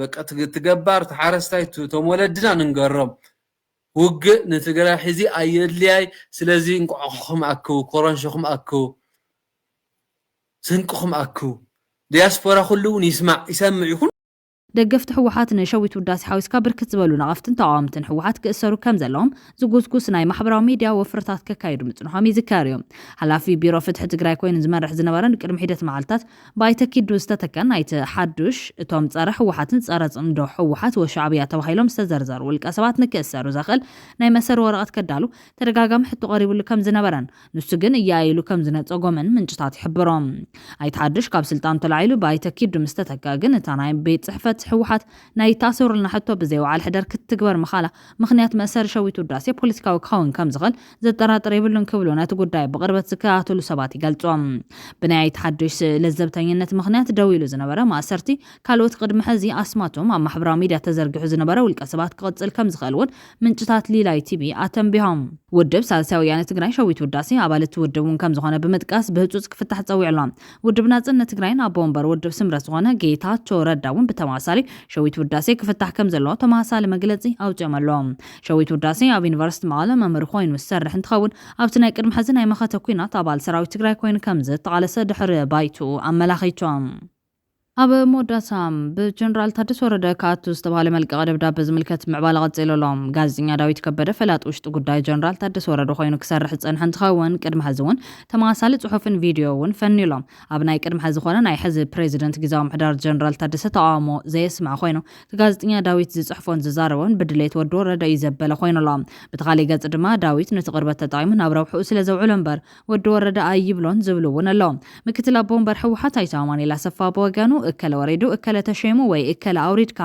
በቃ ትገባር ተሓረስታይ ቶም ወለድና ንንገሮም ውግእ ንትግራይ ሕዚ ኣየድልያይ ስለዚ እንቋቑኹም ኣክው ኮረንሾኹም ኣክው ስንቅኹም ኣክው ዲያስፖራ ኩሉውን ይሰምዕ ይኹን ደገፍቲ ሕወሓት ንሸዊት ውዳሴ ሓዊስካ ብርክት ዝበሉ ነቐፍትን ተቃዋምትን ሕወሓት ክእሰሩ ከም ዘለዎም ዝጉስጉስ ናይ ማሕበራዊ ሚድያ ወፍርታት ከካይዱ ምጽንሖም ይዝከር እዮም ሓላፊ ቢሮ ፍትሒ ትግራይ ኮይኑ ዝመርሕ ዝነበረን ቅድሚ ሒደት መዓልታት ባይተኪዱ ዝተተከን ናይቲ ሓዱሽ እቶም ጸረ ሕወሓትን ጸረ ጽምዶ ሕወሓት ወሻዕብያ ተባሂሎም ዝተዘርዘሩ ውልቀ ሰባት ንክእሰሩ ዘኽእል ናይ መሰር ወረቐት ከዳሉ ተደጋጋሚ ሕቶ ቀሪቡሉ ከም ዝነበረን ንሱ ግን እያኢሉ ከም ዝነጸጎምን ምንጭታት ይሕብሮም ናይቲ ሓዱሽ ካብ ስልጣን ተላዒሉ ባይተኪዱ ምስተተካ ግን እታ ናይ ቤት ጽሕፈት ሕወሓት ናይ ታሰሩልና ሕቶ ብዘይ ወዓል ሕደር ክትግበር ምኻላ ምኽንያት መእሰሪ ሸዊት ውዳሴ ፖለቲካዊ ክኸውን ከም ዝኽእል ዘጠራጥር የብሉን ክብሉ ነቲ ጉዳይ ብቅርበት ዝከታተሉ ሰባት ይገልጾም ብናይ ተሓድሽ ለዘብተኝነት ምኽንያት ደው ኢሉ ዝነበረ ማእሰርቲ ካልኦት ቅድሚ ሕዚ ኣስማቶም ኣብ ማሕበራዊ ሚድያ ተዘርጊሑ ዝነበረ ውልቀ ሰባት ክቕጽል ከም ዝኽእል እውን ምንጭታት ሊላይ ቲቪ ኣተንቢሆም ውድብ ሳልሳይ ወያነ ትግራይ ሸዊት ውዳሴ ኣባላት ውድብ እውን ከም ዝኾነ ብምጥቃስ ብህጹጽ ክፍታሕ ጸዊዕሎም ውድብ ናጽነት ትግራይን ኣብ ቦምበር ውድብ ስምረት ዝኾነ ጌታቸው ረዳ እውን ብተማሳሊ ሸዊት ውዳሴ ክፍታሕ ከም ዘሎ ተማሳሊ መግለጺ ኣውጽኦም ኣለዎም ሸዊት ውዳሴ ኣብ ዩኒቨርሲቲ መቐለ መምህር ኮይኑ ዝሰርሕ እንትኸውን ኣብቲ ናይ ቅድሚ ሕዚ ናይ መኸተ ኩናት ኣባል ሰራዊት ትግራይ ኮይኑ ከም ዝተቃለሰ ድሕሪ ባይቱ ኣመላኺቶም ኣብ ሞዳሳም ብጀነራል ታደሰ ወረደ ካቱ ዝተባሃለ መልቀቀ ደብዳቤ ዝምልከት ምዕባለ ቀጺሎሎም ጋዜጠኛ ዳዊት ከበደ ፈላጥ ውሽጢ ጉዳይ ጀነራል ታደሰ ወረደ ኮይኑ ክሰርሕ ዝጸንሐ እንትኸውን ቅድሚ ሕዚ እውን ተመሳሳሊ ጽሑፍን ቪድዮውን ፈኒሎም ኣብ ናይ ቅድሚ ሕዚ ዝኾነ ናይ ሕዚ ፕሬዚደንት ግዛዊ ምሕዳር ጀነራል ታደሰ ተቃውሞ ዘየስማዕ ኮይኑ ጋዜጠኛ ዳዊት ዝጽሕፎን ዝዛረቦን ብድሌት ወዲ ወረደ እዩ ዘበለ ኮይኑሎም ብተኻሊእ ገጽ ድማ ዳዊት ነቲ ቅርበት ተጠቒሙ ናብ ረብሕኡ ስለ ዘውዕሎ እምበር ወዲ ወረደ ኣይብሎን ዝብሉ እውን ኣለዎም ምክትል ኣቦ እምበር ሕወሓት ኣይተ ኣማኑኤል ኣሰፋ ብወገኑ እከለ ወሪዱ እከለ ተሸይሙ ወይ እከለ ኣውሪድካ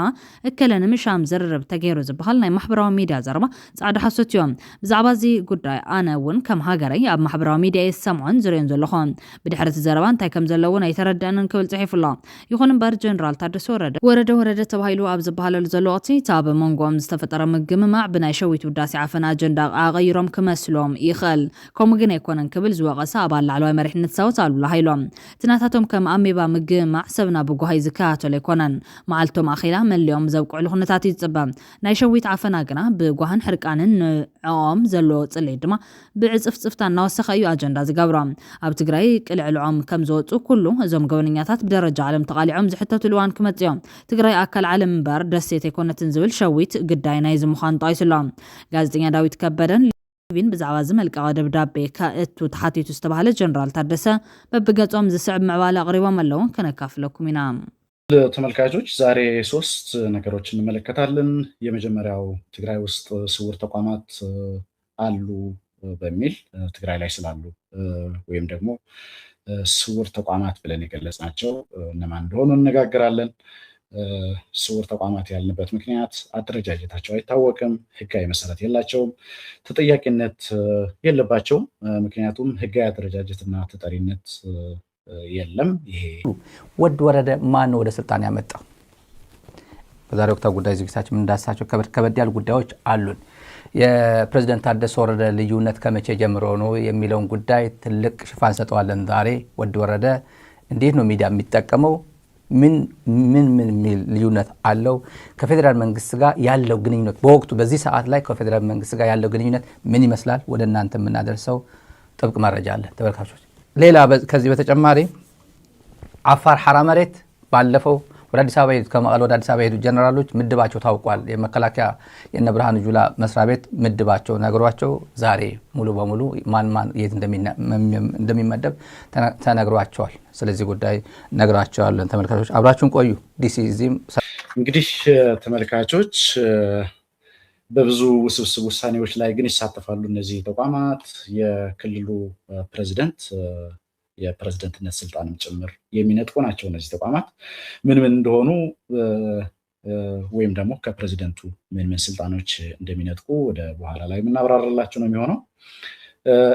እከለ ንምሻም ዝርርብ ተገይሩ ዝበሃል ናይ ማሕበራዊ ሚድያ ዘረባ ጻዕዳ ሓሶት እዮም ብዛዕባ እዚ ጉዳይ ኣነ እውን ከም ሃገረይ ኣብ ማሕበራዊ ሚድያ የሰምዖን ዝርዮን ዘለኹም ብድሕሪ እቲ ዘረባ እንታይ ከም ዘለውን ኣይተረድአንን ክብል ጽሒፉሎ ይኹን እምበር ጀነራል ታደሰ ወረደ ተባሂሉ ኣብ ዝበሃለሉ ዘሎ ወቅቲ ኣብ መንጎኦም ዝተፈጠረ ምግምማዕ ብናይ ሸዊት ውዳሴ ዓፈና ኣጀንዳ ኣቐይሮም ክመስሎም ይኽእል ከምኡ ግን ኣይኮነን ክብል ዝወቐሰ ኣባል ላዕለዋይ መሪሕነት ሳውት ኣሉላ ሃይሎም ትናታቶም ከም ኣሜባ ምግምማዕ ሰብና ብጓሃይ ዝከታተሉ ኣይኮነን መዓልቶም ኣኺላ መሊኦም ዘብቅዕሉ ኩነታት ይጽበብ ናይ ሸዊት ዓፈና ግና ብጓህን ሕርቃንን ንዕኦም ዘሎ ጽሌት ድማ ብዕጽፍጽፍታ እናወሰኸ እዩ ኣጀንዳ ዝገብሮም ኣብ ትግራይ ቅልዕልዖም ከም ዝወፁ ኩሉ እዞም ገበነኛታት ብደረጃ ዓለም ተቓሊዖም ዝሕተትሉ እዋን ክመጽኦም ትግራይ ኣካል ዓለም እምበር ደሴት ኣይኮነትን ዝብል ሸዊት ግዳይ ናይ ዝምዃኑ ጠቒሱሎም ጋዜጠኛ ዳዊት ከበደን ብዛዕባ ዝመልቀቀ ደብዳቤ ካእቱ ተሓቲቱ ዝተባሃለ ጀነራል ታደሰ በብገጾም ዝስዕብ ምዕባለ አቅርቦም ኣለውን ከነካፍለኩም ኢና ተመልካቾች ዛሬ 3 ነገሮች እንመለከታለን የመጀመሪያው ትግራይ ውስጥ ስውር ተቋማት አሉ በሚል ትግራይ ላይ ስላሉ ወይም ደግሞ ስውር ተቋማት ብለን የገለጽናቸው እነማን እንደሆኑ እንነጋገራለን ስውር ተቋማት ያልንበት ምክንያት አደረጃጀታቸው አይታወቅም፣ ህጋዊ መሰረት የላቸውም፣ ተጠያቂነት የለባቸውም። ምክንያቱም ህጋዊ አደረጃጀትና ተጠሪነት የለም። ይሄ ወድ ወረደ ማን ወደ ስልጣን ያመጣው? በዛሬ ወቅታዊ ጉዳይ ዝግጅታችን እንዳሳቸው ከበድ ያሉ ጉዳዮች አሉን። የፕሬዝዳንት ታደሰ ወረደ ልዩነት ከመቼ ጀምሮ ነው የሚለውን ጉዳይ ትልቅ ሽፋን ሰጠዋለን። ዛሬ ወድ ወረደ እንዴት ነው ሚዲያ የሚጠቀመው? ምን ልዩነት አለው? ከፌደራል መንግስት ጋር ያለው ግንኙነት በወቅቱ በዚህ ሰዓት ላይ ከፌደራል መንግስት ጋር ያለው ግንኙነት ምን ይመስላል? ወደ እናንተ የምናደርሰው ጥብቅ መረጃ አለ ተመልካቾች። ሌላ ከዚህ በተጨማሪ አፋር ሐራ መሬት ባለፈው ወደ አዲስ አበባ ከመቀለ ወደ አዲስ አበባ ሄዱ ጀነራሎች ምድባቸው ታውቋል። የመከላከያ የነ ብርሃኑ ጁላ መስሪያ ቤት ምድባቸው ነግሯቸው ዛሬ ሙሉ በሙሉ ማን የት እንደሚመደብ ተነግሯቸዋል። ስለዚህ ጉዳይ ነግራቸዋለን። ተመልካቾች አብራችሁን ቆዩ። ዲሲ ዚም እንግዲህ ተመልካቾች በብዙ ውስብስብ ውሳኔዎች ላይ ግን ይሳተፋሉ እነዚህ ተቋማት። የክልሉ ፕሬዝዳንት የፕሬዝዳንትነት ስልጣንም ጭምር የሚነጥቁ ናቸው እነዚህ ተቋማት። ምን እንደሆኑ ወይም ደግሞ ከፕሬዝዳንቱ ምን ስልጣኖች እንደሚነጥቁ ወደ በኋላ ላይ የምናብራራላችሁ ነው የሚሆነው።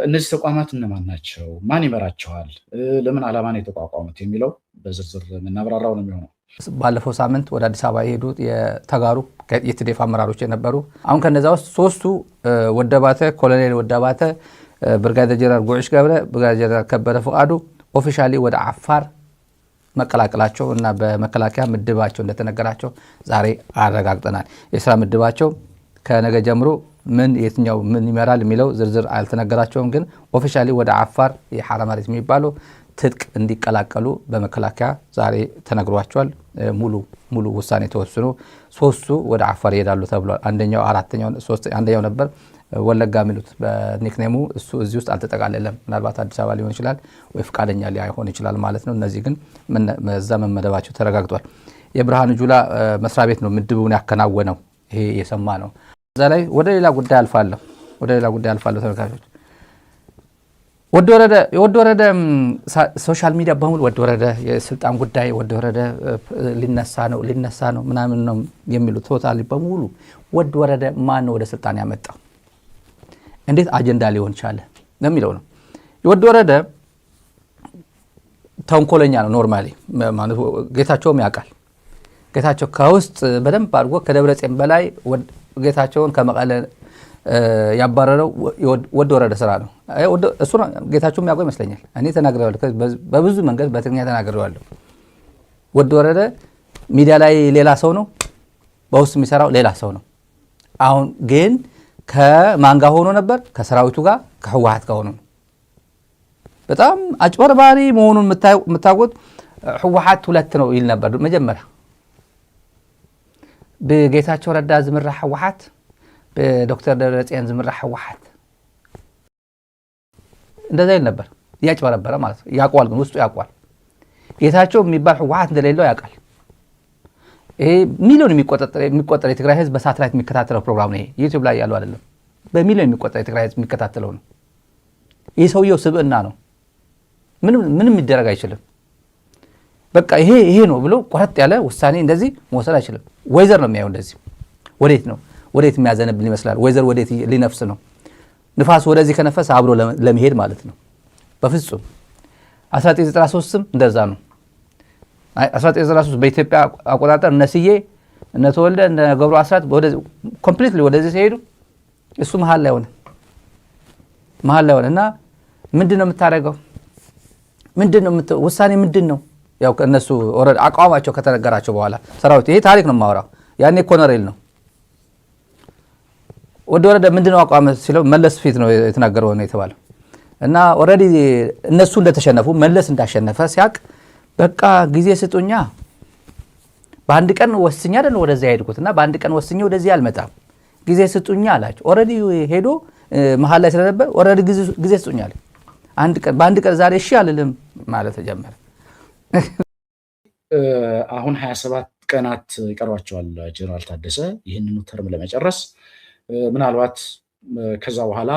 እነዚህ ተቋማት እነማን ናቸው? ማን ይመራቸዋል? ለምን ዓላማ ነው የተቋቋሙት? የሚለው በዝርዝር የምናብራራው ነው የሚሆነው። ባለፈው ሳምንት ወደ አዲስ አበባ የሄዱት የተጋሩ የትዴፍ አመራሮች የነበሩ አሁን ከነዛ ውስጥ ሶስቱ ወደባተ ኮሎኔል ወደባተ ብርጋዴር ጀነራል ጉዕሽ ገብረ ብርጋዴር ጀነራል ከበደ ፈቃዱ ኦፊሻሊ ወደ አፋር መቀላቀላቸው እና በመከላከያ ምድባቸው እንደተነገራቸው ዛሬ አረጋግጠናል። የስራ ምድባቸው ከነገ ጀምሮ የትኛው ምን ይመራል የሚለው ዝርዝር አልተነገራቸውም። ግን ኦፊሻሊ ወደ አፋር የሐራ መሬት የሚባለው ትጥቅ እንዲቀላቀሉ በመከላከያ ዛሬ ተነግሯቸዋል። ሙሉ ውሳኔ ተወስኖ ሶስቱ ወደ አፋር ይሄዳሉ ተብሏል። አንደኛው ነበር ወለጋ የሚሉት በኒክኔሙ እሱ እዚህ ውስጥ አልተጠቃለለም። ምናልባት አዲስ አበባ ሊሆን ይችላል ወይ ፍቃደኛ ሊሆን ይችላል ማለት ነው። እነዚህ ግን እዛ መመደባቸው ተረጋግጧል። የብርሃኑ ጁላ መስሪያ ቤት ነው ምድቡን ያከናወነው። ይሄ የሰማ ነው። እዛ ላይ ወደ ሌላ ጉዳይ አልፋለሁ ተመልካቾች። ወድ ወረደ ሶሻል ሚዲያ በሙሉ ወድ ወረደ የስልጣን ጉዳይ ወድ ወረደ ሊነሳ ነው ምናምን ነው የሚሉት። ቶታሊ በሙሉ ወድ ወረደ ማን ወደ ስልጣን ያመጣው? እንዴት አጀንዳ ሊሆን ቻለ ለሚለው ነው። የወድ ወረደ ተንኮለኛ ነው። ኖርማሊ ማለት ጌታቸውም ያውቃል። ጌታቸው ከውስጥ በደንብ አድርጎ ከደብረጽዮን በላይ ጌታቸውን ከመቀለ ያባረረው ወድ ወረደ ስራ ነው። እሱ ጌታቸውም ያውቀው ይመስለኛል። እኔ ተናግሬዋለሁ፣ በብዙ መንገድ በትግርኛ ተናግሬዋለሁ። ወድ ወረደ ሚዲያ ላይ ሌላ ሰው ነው፣ በውስጥ የሚሰራው ሌላ ሰው ነው። አሁን ግን ከማን ጋር ሆኖ ነበር? ከሰራዊቱ ጋር ከህወሓት ጋር ሆኖ ነው። በጣም አጭበርባሪ መሆኑን የምታውቁት ህወሓት ሁለት ነው ይል ነበር መጀመሪያ። በጌታቸው ረዳ ዝምራሕ ህወሓት፣ በዶክተር ደብረጽዮን ዝምራሕ ህወሓት እንደዛ ይል ነበር። ያጭበረበረ ማለት ነው። ያውቀዋል፣ ግን ውስጡ ያውቀዋል። ጌታቸው የሚባል ህወሓት እንደሌለው ያውቃል። ይሄ ሚሊዮን የሚቆጠር የትግራይ ህዝብ በሳተላይት የሚከታተለው ፕሮግራም ነው። ዩቲዩብ ላይ ያለው አይደለም። በሚሊዮን የሚቆጠር የትግራይ ህዝብ የሚከታተለው ነው። ይህ ሰውየው ስብዕና ነው። ምንም ይደረግ አይችልም። በቃ ይሄ ነው ብሎ ቆረጥ ያለ ውሳኔ እንደዚህ መወሰድ አይችልም። ወይዘር ነው የሚያየው እንደዚህ። ወዴት የሚያዘነብል ይመስላል? ወይዘር ወዴት ሊነፍስ ነው? ንፋስ ወደዚህ ከነፈሰ አብሮ ለመሄድ ማለት ነው። በፍጹም 1993ም እንደዛ ነው። 1993 በኢትዮጵያ አቆጣጠር እነስዬ እነተወልደ እነ ገብሩ አስራት ኮምፕሊትሊ ወደዚህ ሲሄዱ እሱ መሀል ላይ ሆነ እና ምንድነው የምታደርገው? ውሳኔ ምንድነው? ያው እነሱ ኦሬዲ አቋማቸው ከተነገራቸው በኋላ ሰራዊት ይሄ ታሪክ ነው የማወራው። ያኔ ኮሎኔል ነው ወደ ወረደ ምንድነው አቋም ሲለው መለስ ፊት ነው የተናገረው ነው የተባለው። እና ኦሬዲ እነሱ እንደተሸነፉ መለስ እንዳሸነፈ ሲያቅ በቃ ጊዜ ስጡኛ፣ በአንድ ቀን ወስኛ አይደል ወደዚህ ሄድኩትና በአንድ ቀን ወስኛ ወደዚህ አልመጣም፣ ጊዜ ስጡኛ አላቸው። ኦሬዲ ሄዶ መሀል ላይ ስለነበር ኦሬዲ ጊዜ ስጡኛ አለ። በአንድ ቀን ዛሬ እሺ አልልም ማለት ተጀመረ። አሁን 27 ቀናት ይቀርባቸዋል ጀነራል ታደሰ ይህንኑ ተርም ለመጨረስ። ምናልባት ከዛ በኋላ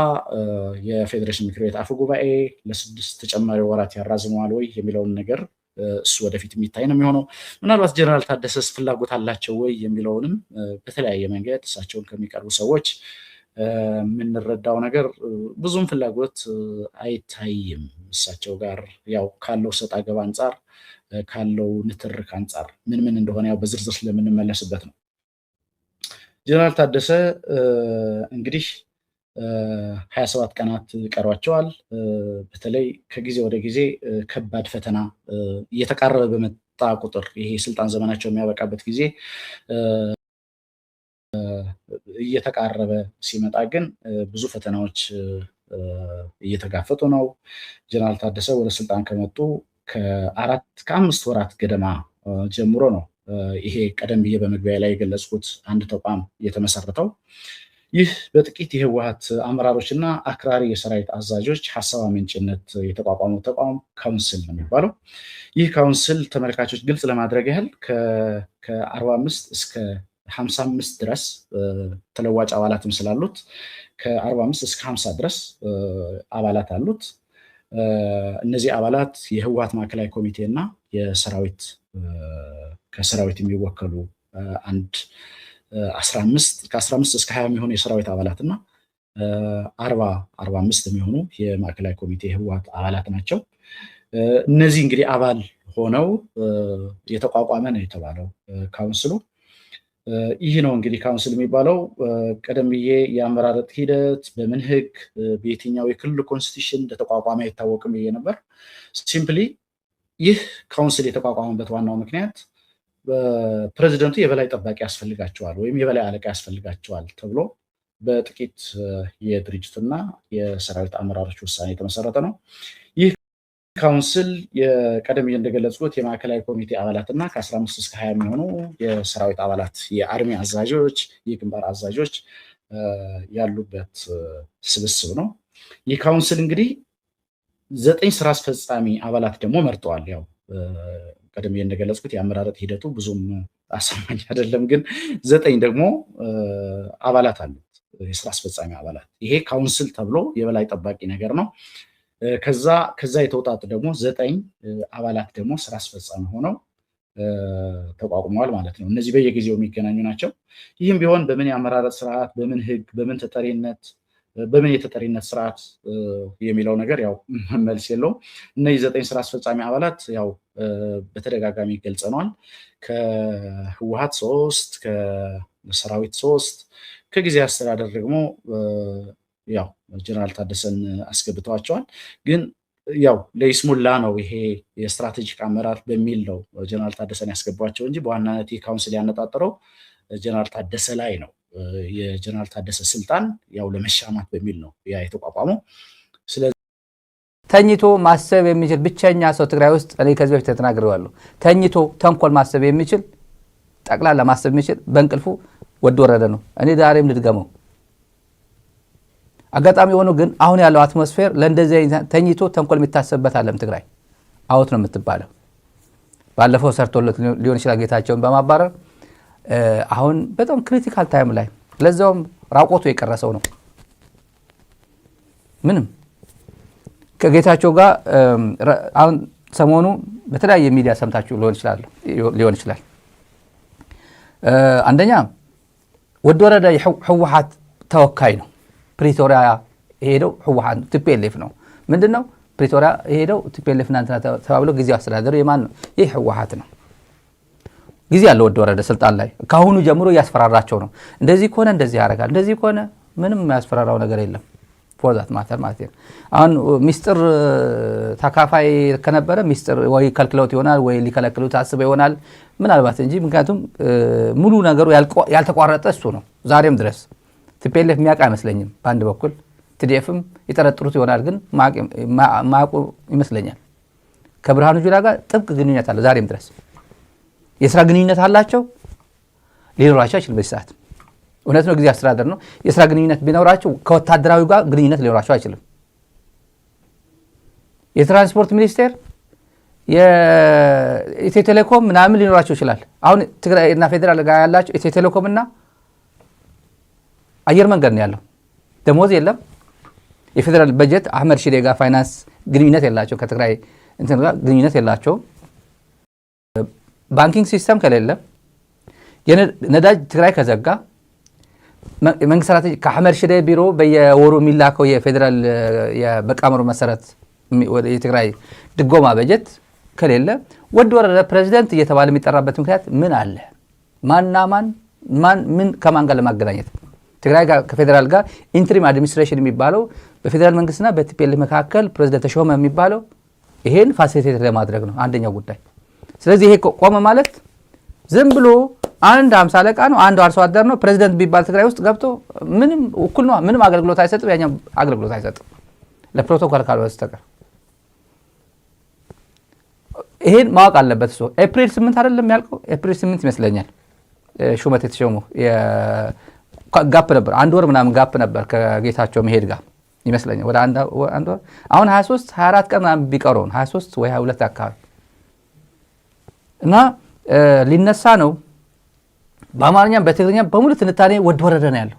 የፌዴሬሽን ምክር ቤት አፈ ጉባኤ ለ6 ተጨማሪ ወራት ያራዝመዋል ወይ የሚለውን ነገር እሱ ወደፊት የሚታይ ነው የሚሆነው። ምናልባት ጀነራል ታደሰስ ፍላጎት አላቸው ወይ የሚለውንም በተለያየ መንገድ እሳቸውን ከሚቀርቡ ሰዎች የምንረዳው ነገር ብዙም ፍላጎት አይታይም። እሳቸው ጋር ያው ካለው ሰጣ ገባ አንጻር ካለው ንትርክ አንጻር ምን እንደሆነ ያው በዝርዝር ስለምንመለስበት ነው። ጀነራል ታደሰ እንግዲህ 27 ቀናት ቀሯቸዋል። በተለይ ከጊዜ ወደ ጊዜ ከባድ ፈተና እየተቃረበ በመጣ ቁጥር ይሄ ስልጣን ዘመናቸው የሚያበቃበት ጊዜ እየተቃረበ ሲመጣ ግን ብዙ ፈተናዎች እየተጋፈጡ ነው። ጀነራል ታደሰ ወደ ስልጣን ከመጡ ከ5 ወራት ገደማ ጀምሮ ነው ይሄ ቀደም ብዬ በመግቢያ ላይ የገለጽኩት አንድ ተቋም የተመሰረተው። ይህ በጥቂት የህወሓት አመራሮችና አክራሪ የሰራዊት አዛዦች ሀሳብ አመንጭነት የተቋቋመው ተቋም ካውንስል ነው የሚባለው። ይህ ካውንስል ተመልካቾች ግልጽ ለማድረግ ያህል ከ45 እስከ 55 ድረስ ተለዋጭ አባላትም ስላሉት ከ45 እስከ 50 ድረስ አባላት አሉት። እነዚህ አባላት የህወሓት ማዕከላዊ ኮሚቴ እና የሰራዊት ከሰራዊት የሚወከሉ ከ15 እስከ 20 የሚሆኑ የሰራዊት አባላት እና 45 የሚሆኑ የማዕከላዊ ኮሚቴ የህወሓት አባላት ናቸው። እነዚህ እንግዲህ አባል ሆነው የተቋቋመ ነው የተባለው ካውንስሉ። ይህ ነው እንግዲህ ካውንስል የሚባለው። ቀደም ብዬ የአመራረጥ ሂደት በምን ህግ በየትኛው የክልል ኮንስቲቱሽን እንደተቋቋመ አይታወቅም ብዬ ነበር። ሲምፕሊ ይህ ካውንስል የተቋቋመበት ዋናው ምክንያት ፕሬዚደንቱ የበላይ ጠባቂ ያስፈልጋቸዋል ወይም የበላይ አለቃ ያስፈልጋቸዋል ተብሎ በጥቂት የድርጅቱና የሰራዊት አመራሮች ውሳኔ የተመሰረተ ነው። ይህ ካውንስል ቀደም እንደገለጽኩት የማዕከላዊ ኮሚቴ አባላትና ከ15 እስከ 20 የሚሆኑ የሰራዊት አባላት የአርሚ አዛዦች፣ የግንባር አዛዦች ያሉበት ስብስብ ነው። ይህ ካውንስል እንግዲህ 9 ስራ አስፈጻሚ አባላት ደግሞ መርጠዋል። ያው ቀደም እንደገለጽኩት የአመራረጥ ሂደቱ ብዙም አሳማኝ አይደለም፣ ግን 9 ደግሞ አባላት አሉት፣ የስራ አስፈጻሚ አባላት። ይሄ ካውንስል ተብሎ የበላይ ጠባቂ ነገር ነው። ከዛ የተውጣጡ ደግሞ 9 አባላት ደግሞ ስራ አስፈጻሚ ሆነው ተቋቁመዋል ማለት ነው። እነዚህ በየጊዜው የሚገናኙ ናቸው። ይህም ቢሆን በምን የአመራረጥ ስርዓት፣ በምን ህግ፣ በምን የተጠሪነት ስርዓት የሚለው ነገር ያው መልስ የለውም። እነዚህ 9 ስራ አስፈጻሚ አባላት ያው በተደጋጋሚ ገልጸነዋል። ከህወሓት 3፣ ከሰራዊት 3፣ ከጊዜ አስተዳደር ደግሞ ያው ጀነራል ታደሰን አስገብተዋቸዋል። ግን ያው ለይስሙላ ነው ይሄ የስትራቴጂክ አመራር በሚል ነው ጀነራል ታደሰን ያስገቧቸው እንጂ በዋናነት ይህ ካውንስል ያነጣጠረው ጀነራል ታደሰ ላይ ነው። የጀነራል ታደሰ ስልጣን ያው ለመሻማት በሚል ነው ያ የተቋቋመው። ስለዚህ ተኝቶ ማሰብ የሚችል ብቸኛ ሰው ትግራይ ውስጥ እኔ ከዚህ በፊት ተናግሬዋለሁ። ተኝቶ ተንኮል ማሰብ የሚችል ጠቅላላ ማሰብ የሚችል በእንቅልፉ ወድ ወረደ ነው። እኔ ዛሬም ልድገመው። አጋጣሚ ሆኖ ግን አሁን ያለው አትሞስፌር ለእንደዚህ ተኝቶ ተንኮል የሚታሰብበት ዓለም ትግራይ አውት ነው የምትባለው። ባለፈው ሰርቶለት ሊሆን ይችላል ጌታቸውን በማባረር አሁን በጣም ክሪቲካል ታይም ላይ ለዛውም ራቆቱ የቀረሰው ነው። ምንም ከጌታቸው ጋር አሁን ሰሞኑ በተለያየ ሚዲያ ሰምታችሁ ሊሆን ይችላል። አንደኛ ወድ ወረደ ህወሓት ተወካይ ነው። ፕሪቶሪያ ሄደው ህወሓት ቲፒኤልኤፍ ነው። ምንድነው ፕሪቶሪያ ሄደው ቲፒኤልኤፍ እናንተ ተባብለው ጊዜው አስተዳደሩ የማን ነው? ይህ ህወሓት ነው። ጊዜ ያለው ወድ ወረደ ስልጣን ላይ ካሁኑ ጀምሮ ያስፈራራቸው ነው። እንደዚህ ከሆነ እንደዚህ ያደርጋል፣ እንደዚህ ከሆነ ምንም ያስፈራራው ነገር የለም። ፎርዛት ማተር ማለት ነው። አሁን ሚስጥር ተካፋይ ከነበረ ሚስጥር ወይ ከልክለውት ይሆናል ወይ ሊከለክሉት አስበው ይሆናል ምናልባት እንጂ ምክንያቱም ሙሉ ነገሩ ያልተቋረጠ እሱ ነው ዛሬም ድረስ። ቲፒኤልኤፍ የሚያውቅ አይመስለኝም። በአንድ በኩል ቲዲኤፍም ይጠረጥሩት ይሆናል፣ ግን ማያውቁ ይመስለኛል። ከብርሃኑ ጁላ ጋር ጥብቅ ግንኙነት አለ ዛሬም ድረስ። የስራ ግንኙነት አላቸው፣ ሊኖራቸው አይችልም በዚህ ሰዓት። እውነት ነው ጊዜ አስተዳደር ነው። የስራ ግንኙነት ቢኖራቸው ከወታደራዊ ጋር ግንኙነት ሊኖራቸው አይችልም። የትራንስፖርት ሚኒስቴር የኢትዮ ቴሌኮም ምናምን ሊኖራቸው ይችላል። አሁን ትግራይና ፌዴራል ጋር ያላቸው ኢትዮ ቴሌኮም እና አየር መንገድ ነው ያለው። ደሞዝ የለም። የፌዴራል በጀት አህመድ ሺዴ ጋር ፋይናንስ ግንኙነት የላቸው፣ ከትግራይ እንትን ጋር ግንኙነት የላቸው። ባንኪንግ ሲስተም ከሌለ ነዳጅ ትግራይ ከዘጋ መንግስት ሰራተኛ ከአህመድ ሽዴ ቢሮ በየወሩ የሚላከው የፌዴራል በቃመሩ መሰረት የትግራይ ድጎማ በጀት ከሌለ ወድ ወረደ ፕሬዝዳንት እየተባለ የሚጠራበት ምክንያት ምን አለ? ማንና ማን ምን ከማን ጋር ለማገናኘት ትግራይ ጋር ከፌዴራል ጋር ኢንትሪም አድሚኒስትሬሽን የሚባለው በፌዴራል መንግስትና በቲፒኤልኤፍ መካከል ፕሬዝዳንት ተሾመ የሚባለው ይሄን ፋሲሊቴት ለማድረግ ነው አንደኛው ጉዳይ። ስለዚህ ይሄ ቆመ ማለት ዝም ብሎ አንድ 50 አለቃ ነው አንድ አርሶ አደር ነው ፕሬዝዳንት ቢባል ትግራይ ውስጥ ገብቶ ምንም እኩል ነው ምንም አገልግሎት አይሰጥም። ያኛው አገልግሎት አይሰጥም ለፕሮቶኮል ካልሆነ በስተቀር። ይሄን ማወቅ አለበት ሰው። ኤፕሪል 8 አይደለም ያልከው ኤፕሪል 8 ይመስለኛል ሹመት የተሾመው ጋፕ ነበር አንድ ወር ምናምን ጋፕ ነበር ከጌታቸው መሄድ ጋር ይመስለኛል ወደ አንድ ወር። አሁን 23 24 ቀን ምናምን ቢቀረው 23 ወይ 22 አካባቢ እና ሊነሳ ነው። በአማርኛም በትግርኛም በሙሉ ትንታኔ ወድ ወረደ ነው ያለው።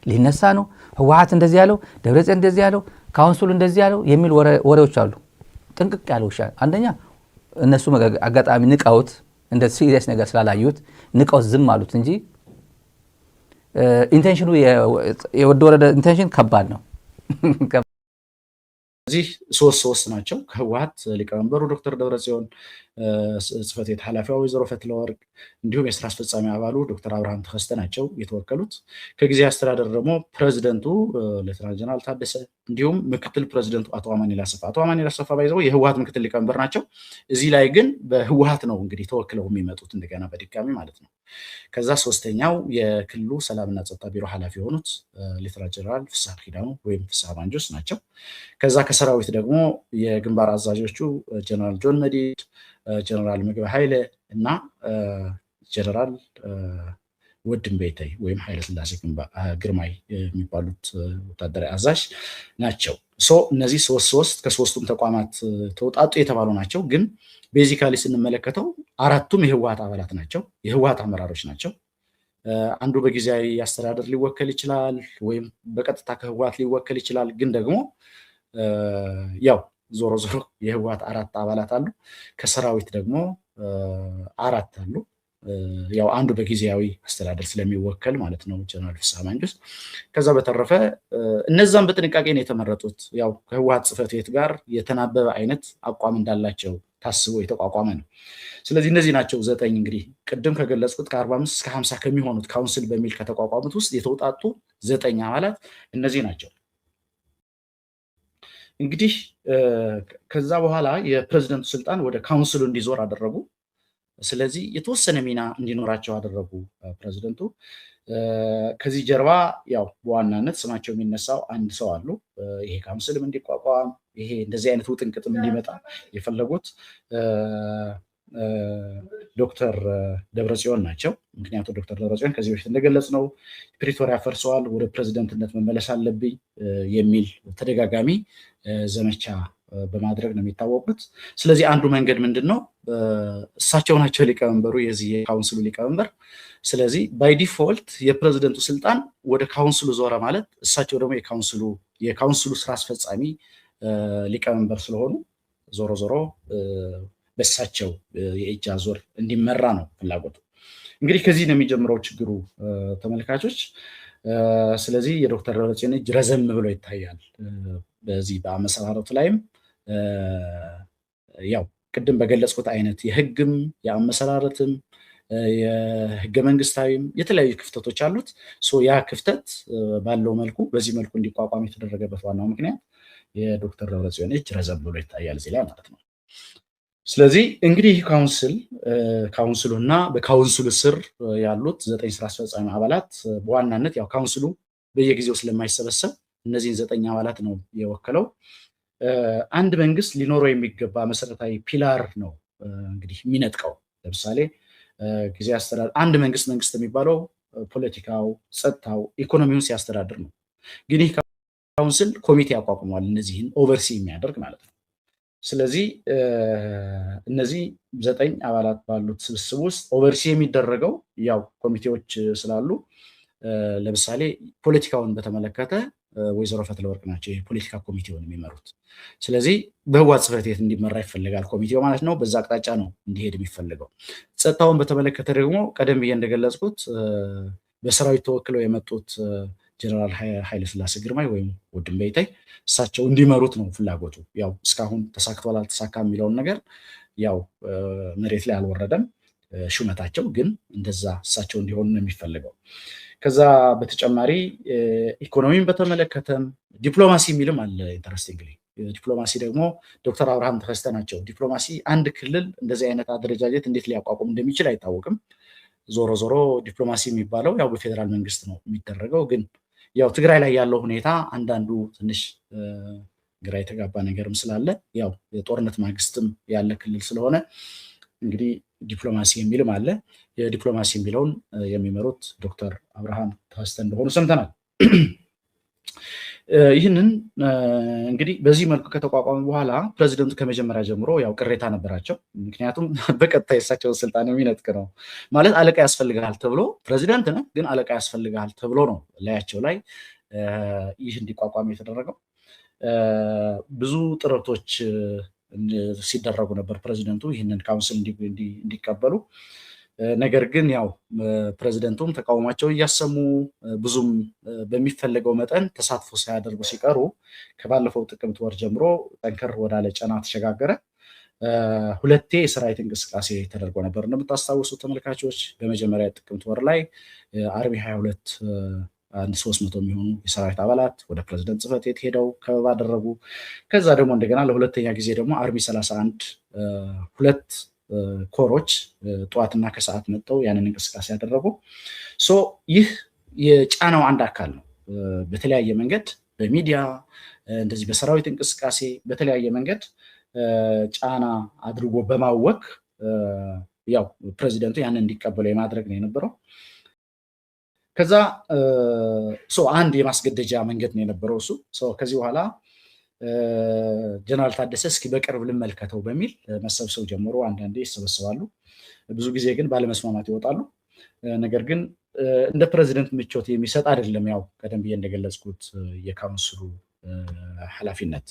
ሊነሳ ነው ህወሓት እንደዚህ ያለው ደብረጽዮን እንደዚህ ያለው ካውንስሉ እንደዚህ ያለው የሚል ወሬዎች አሉ። ጥንቅቅ ያለው ይሻል። አንደኛ እነሱ አጋጣሚ ንቀውት እንደ ሲሪየስ ነገር ስላላዩት ንቀውት ዝም አሉት እንጂ ኢንቴንሽኑ የወድ ወረደ ኢንቴንሽን ከባድ ነው። እዚህ ሶስት ናቸው። ከህወሓት ሊቀመንበሩ ዶክተር ደብረጽዮን፣ ጽህፈት ቤት ኃላፊዋ ወይዘሮ ፈትለወርቅ እንዲሁም የስራ አስፈጻሚ አባሉ ዶክተር አብርሃም ተከስተ ናቸው የተወከሉት። ከጊዜ አስተዳደር ደግሞ ፕሬዚደንቱ ሌተናል ጀነራል ታደሰ እንዲሁም ምክትል ፕሬዚደንቱ አቶ አማኑኤል አሰፋ። አቶ አማኑኤል አሰፋ ባይዘው የህወሓት ምክትል ሊቀመንበር ናቸው። እዚህ ላይ ግን በህወሓት ነው እንግዲህ ተወክለው የሚመጡት እንደገና በድጋሚ ማለት ነው። ከዛ ሶስተኛው የክልሉ ሰላምና ጸጥታ ቢሮ ኃላፊ የሆኑት ሌተናል ጀነራል ፍስሐ ኪዳኑ ወይም ፍስሐ ማንጆስ ናቸው። ከዛ ከሰራዊት ደግሞ የግንባር አዛዦቹ ጀነራል ጆን መዲድ፣ ጀነራል ምግበ ኃይለ እና ጀነራል ወድም ቤተይ ወይም ኃይለ ስላሴ ግርማይ የሚባሉት ወታደራዊ አዛዥ ናቸው። እነዚህ ሶስት ከሶስቱም ተቋማት ተውጣጡ የተባሉ ናቸው። ግን ቤዚካሊ ስንመለከተው አራቱም የህወሓት አባላት ናቸው፣ የህወሓት አመራሮች ናቸው። አንዱ በጊዜያዊ አስተዳደር ሊወከል ይችላል ወይም በቀጥታ ከህወሓት ሊወከል ይችላል። ግን ደግሞ ያው ዞሮ የህወሓት 4 አባላት አሉ። ከሰራዊት ደግሞ 4 አሉ። ያው አንዱ በጊዜያዊ አስተዳደር ስለሚወከል ማለት ነው ጀነራል ፍስሐ ማንጆስ። ከዛ በተረፈ እነዛም በጥንቃቄ ነው የተመረጡት። ያው ከህወሓት ጽህፈት ቤት ጋር የተናበበ አይነት አቋም እንዳላቸው ታስቦ የተቋቋመ ነው። ስለዚህ እነዚህ ናቸው 9 እንግዲህ ቅድም ከገለጽኩት ከ45 እስከ 50 ከሚሆኑት ካውንስል በሚል ከተቋቋሙት ውስጥ የተውጣጡ 9 አባላት እነዚህ ናቸው። እንግዲህ ከዛ በኋላ የፕሬዝደንቱ ስልጣን ወደ ካውንስሉ እንዲዞር አደረጉ። ስለዚህ የተወሰነ ሚና እንዲኖራቸው አደረጉ ፕሬዝደንቱ። ከዚህ ጀርባ ያው በዋናነት ስማቸው የሚነሳው አንድ ሰው አሉ። ይሄ ካውንስልም እንዲቋቋም ይሄ እንደዚህ አይነት ውጥንቅጥም እንዲመጣ የፈለጉት ዶክተር ደብረጽዮን ናቸው። ምክንያቱም ዶክተር ደብረጽዮን ከዚህ በፊት እንደገለጽ ነው ፕሪቶሪያ ፈርሰዋል፣ ወደ ፕሬዝደንትነት መመለስ አለብኝ የሚል ተደጋጋሚ ዘመቻ በማድረግ ነው የሚታወቁት። ስለዚህ አንዱ መንገድ ምንድን ነው? እሳቸው ናቸው ሊቀመንበሩ፣ የዚህ የካውንስሉ ሊቀመንበር። ስለዚህ ባይ ዲፎልት የፕሬዝደንቱ ስልጣን ወደ ካውንስሉ ዞረ ማለት እሳቸው ደግሞ የካውንስሉ ስራ አስፈጻሚ ሊቀመንበር ስለሆኑ ዞሮ በእሳቸው የእጅ አዙር እንዲመራ ነው ፍላጎቱ። እንግዲህ ከዚህ ነው የሚጀምረው ችግሩ ተመልካቾች። ስለዚህ የዶክተር ደብረጽዮን እጅ ረዘም ብሎ ይታያል። በዚህ በአመሰራረቱ ላይም ያው ቅድም በገለጽኩት አይነት የህግም የአመሰራረትም የህገ መንግስታዊም የተለያዩ ክፍተቶች አሉት። ያ ክፍተት ባለው መልኩ በዚህ መልኩ እንዲቋቋም የተደረገበት ዋናው ምክንያት የዶክተር ደብረጽዮን እጅ ረዘም ብሎ ይታያል እዚህ ላይ ማለት ነው። ስለዚህ እንግዲህ ካውንስሉ እና በካውንስሉ ስር ያሉት 9 ስራ አስፈጻሚ አባላት በዋናነት ያው ካውንስሉ በየጊዜው ስለማይሰበሰብ እነዚህን 9 አባላት ነው የወከለው። አንድ መንግስት ሊኖረው የሚገባ መሰረታዊ ፒላር ነው እንግዲህ የሚነጥቀው። ለምሳሌ ጊዜ አስተዳደር አንድ መንግስት የሚባለው ፖለቲካው፣ ጸጥታው፣ ኢኮኖሚውን ሲያስተዳድር ነው። ግን ይህ ካውንስል ኮሚቴ ያቋቁሟል እነዚህን ኦቨርሲ የሚያደርግ ማለት ነው። ስለዚህ እነዚህ 9 አባላት ባሉት ስብስብ ውስጥ ኦቨርሲ የሚደረገው ያው ኮሚቴዎች ስላሉ ለምሳሌ ፖለቲካውን በተመለከተ ወይዘሮ ፈትለወርቅ ናቸው የፖለቲካ ኮሚቴውን የሚመሩት። ስለዚህ በህወሓት ጽሕፈት ቤት እንዲመራ ይፈልጋል ኮሚቴው ማለት ነው። በዛ አቅጣጫ ነው እንዲሄድ የሚፈልገው። ጸጥታውን በተመለከተ ደግሞ ቀደም ብዬ እንደገለጽኩት በሰራዊት ተወክለው የመጡት ጀነራል ኃይለስላሴ ግርማይ ወይም ወንድም በይታይ እሳቸው እንዲመሩት ነው ፍላጎቱ። ያው እስካሁን ተሳክቷል አልተሳካም የሚለውን ነገር ያው መሬት ላይ አልወረደም። ሹመታቸው ግን እንደዛ እሳቸው እንዲሆኑ ነው የሚፈልገው። ከዛ በተጨማሪ ኢኮኖሚን በተመለከተም ዲፕሎማሲ የሚልም አለ። ኢንተረስቲንግሊ ዲፕሎማሲ ደግሞ ዶክተር አብርሃም ተከስተ ናቸው። ዲፕሎማሲ አንድ ክልል እንደዚህ አይነት አደረጃጀት እንዴት ሊያቋቁም እንደሚችል አይታወቅም። ዞሮ ዞሮ ዲፕሎማሲ የሚባለው ያው በፌዴራል መንግስት ነው የሚደረገው። ግን ያው ትግራይ ላይ ያለው ሁኔታ አንዳንዱ ትንሽ ግራ የተጋባ ነገርም ስላለ ያው የጦርነት ማግስትም ያለ ክልል ስለሆነ እንግዲህ ዲፕሎማሲ የሚልም አለ። የዲፕሎማሲ የሚለውን የሚመሩት ዶክተር አብርሃም ተከስተ እንደሆኑ ሰምተናል። ይህንን እንግዲህ በዚህ መልኩ ከተቋቋመ በኋላ ፕሬዚደንቱ ከመጀመሪያ ጀምሮ ያው ቅሬታ ነበራቸው። ምክንያቱም በቀጥታ የእሳቸውን ስልጣን የሚነጥቅ ነው ማለት አለቃ ያስፈልግሃል ተብሎ ፕሬዚደንት ነህ ግን አለቃ ያስፈልግሃል ተብሎ ነው ላያቸው ላይ ይህ እንዲቋቋም የተደረገው። ብዙ ጥረቶች ሲደረጉ ነበር ፕሬዚደንቱ ይህንን ካውንስል እንዲቀበሉ። ነገር ግን ያው ፕሬዚደንቱም ተቃውሟቸው እያሰሙ ብዙም በሚፈለገው መጠን ተሳትፎ ሳያደርጉ ሲቀሩ ከባለፈው ጥቅምት ወር ጀምሮ ጠንከር ወዳለ ጨና ተሸጋገረ። ሁለቴ የሰራዊት እንቅስቃሴ ተደርጎ ነበር እንደምታስታውሱ ተመልካቾች። በመጀመሪያ ጥቅምት ወር ላይ አርሚ 22 300 የሚሆኑ የሰራዊት አባላት ወደ ፕሬዚደንት ጽሕፈት ቤት ሄደው ከበባ አደረጉ። ከዛ ደግሞ እንደገና ለሁለተኛ ጊዜ ደግሞ አርሚ 31 ሁለት ኮሮች ጠዋትና ከሰዓት መጥተው ያንን እንቅስቃሴ ያደረጉ። ይህ የጫናው አንድ አካል ነው። በተለያየ መንገድ በሚዲያ እንደዚህ በሰራዊት እንቅስቃሴ በተለያየ መንገድ ጫና አድርጎ በማወክ ያው ፕሬዚደንቱ ያንን እንዲቀበሉ የማድረግ ነው የነበረው። ከዛ አንድ የማስገደጃ መንገድ ነው የነበረው እሱ። ከዚህ በኋላ ጀነራል ታደሰ እስኪ በቅርብ ልመልከተው በሚል መሰብሰብ ጀምሮ አንዳንዴ ይሰበሰባሉ። ብዙ ጊዜ ግን ባለመስማማት ይወጣሉ። ነገር ግን እንደ ፕሬዚደንት ምቾት የሚሰጥ አይደለም። ያው ቀደም ብዬ እንደገለጽኩት የካውንስሉ ኃላፊነት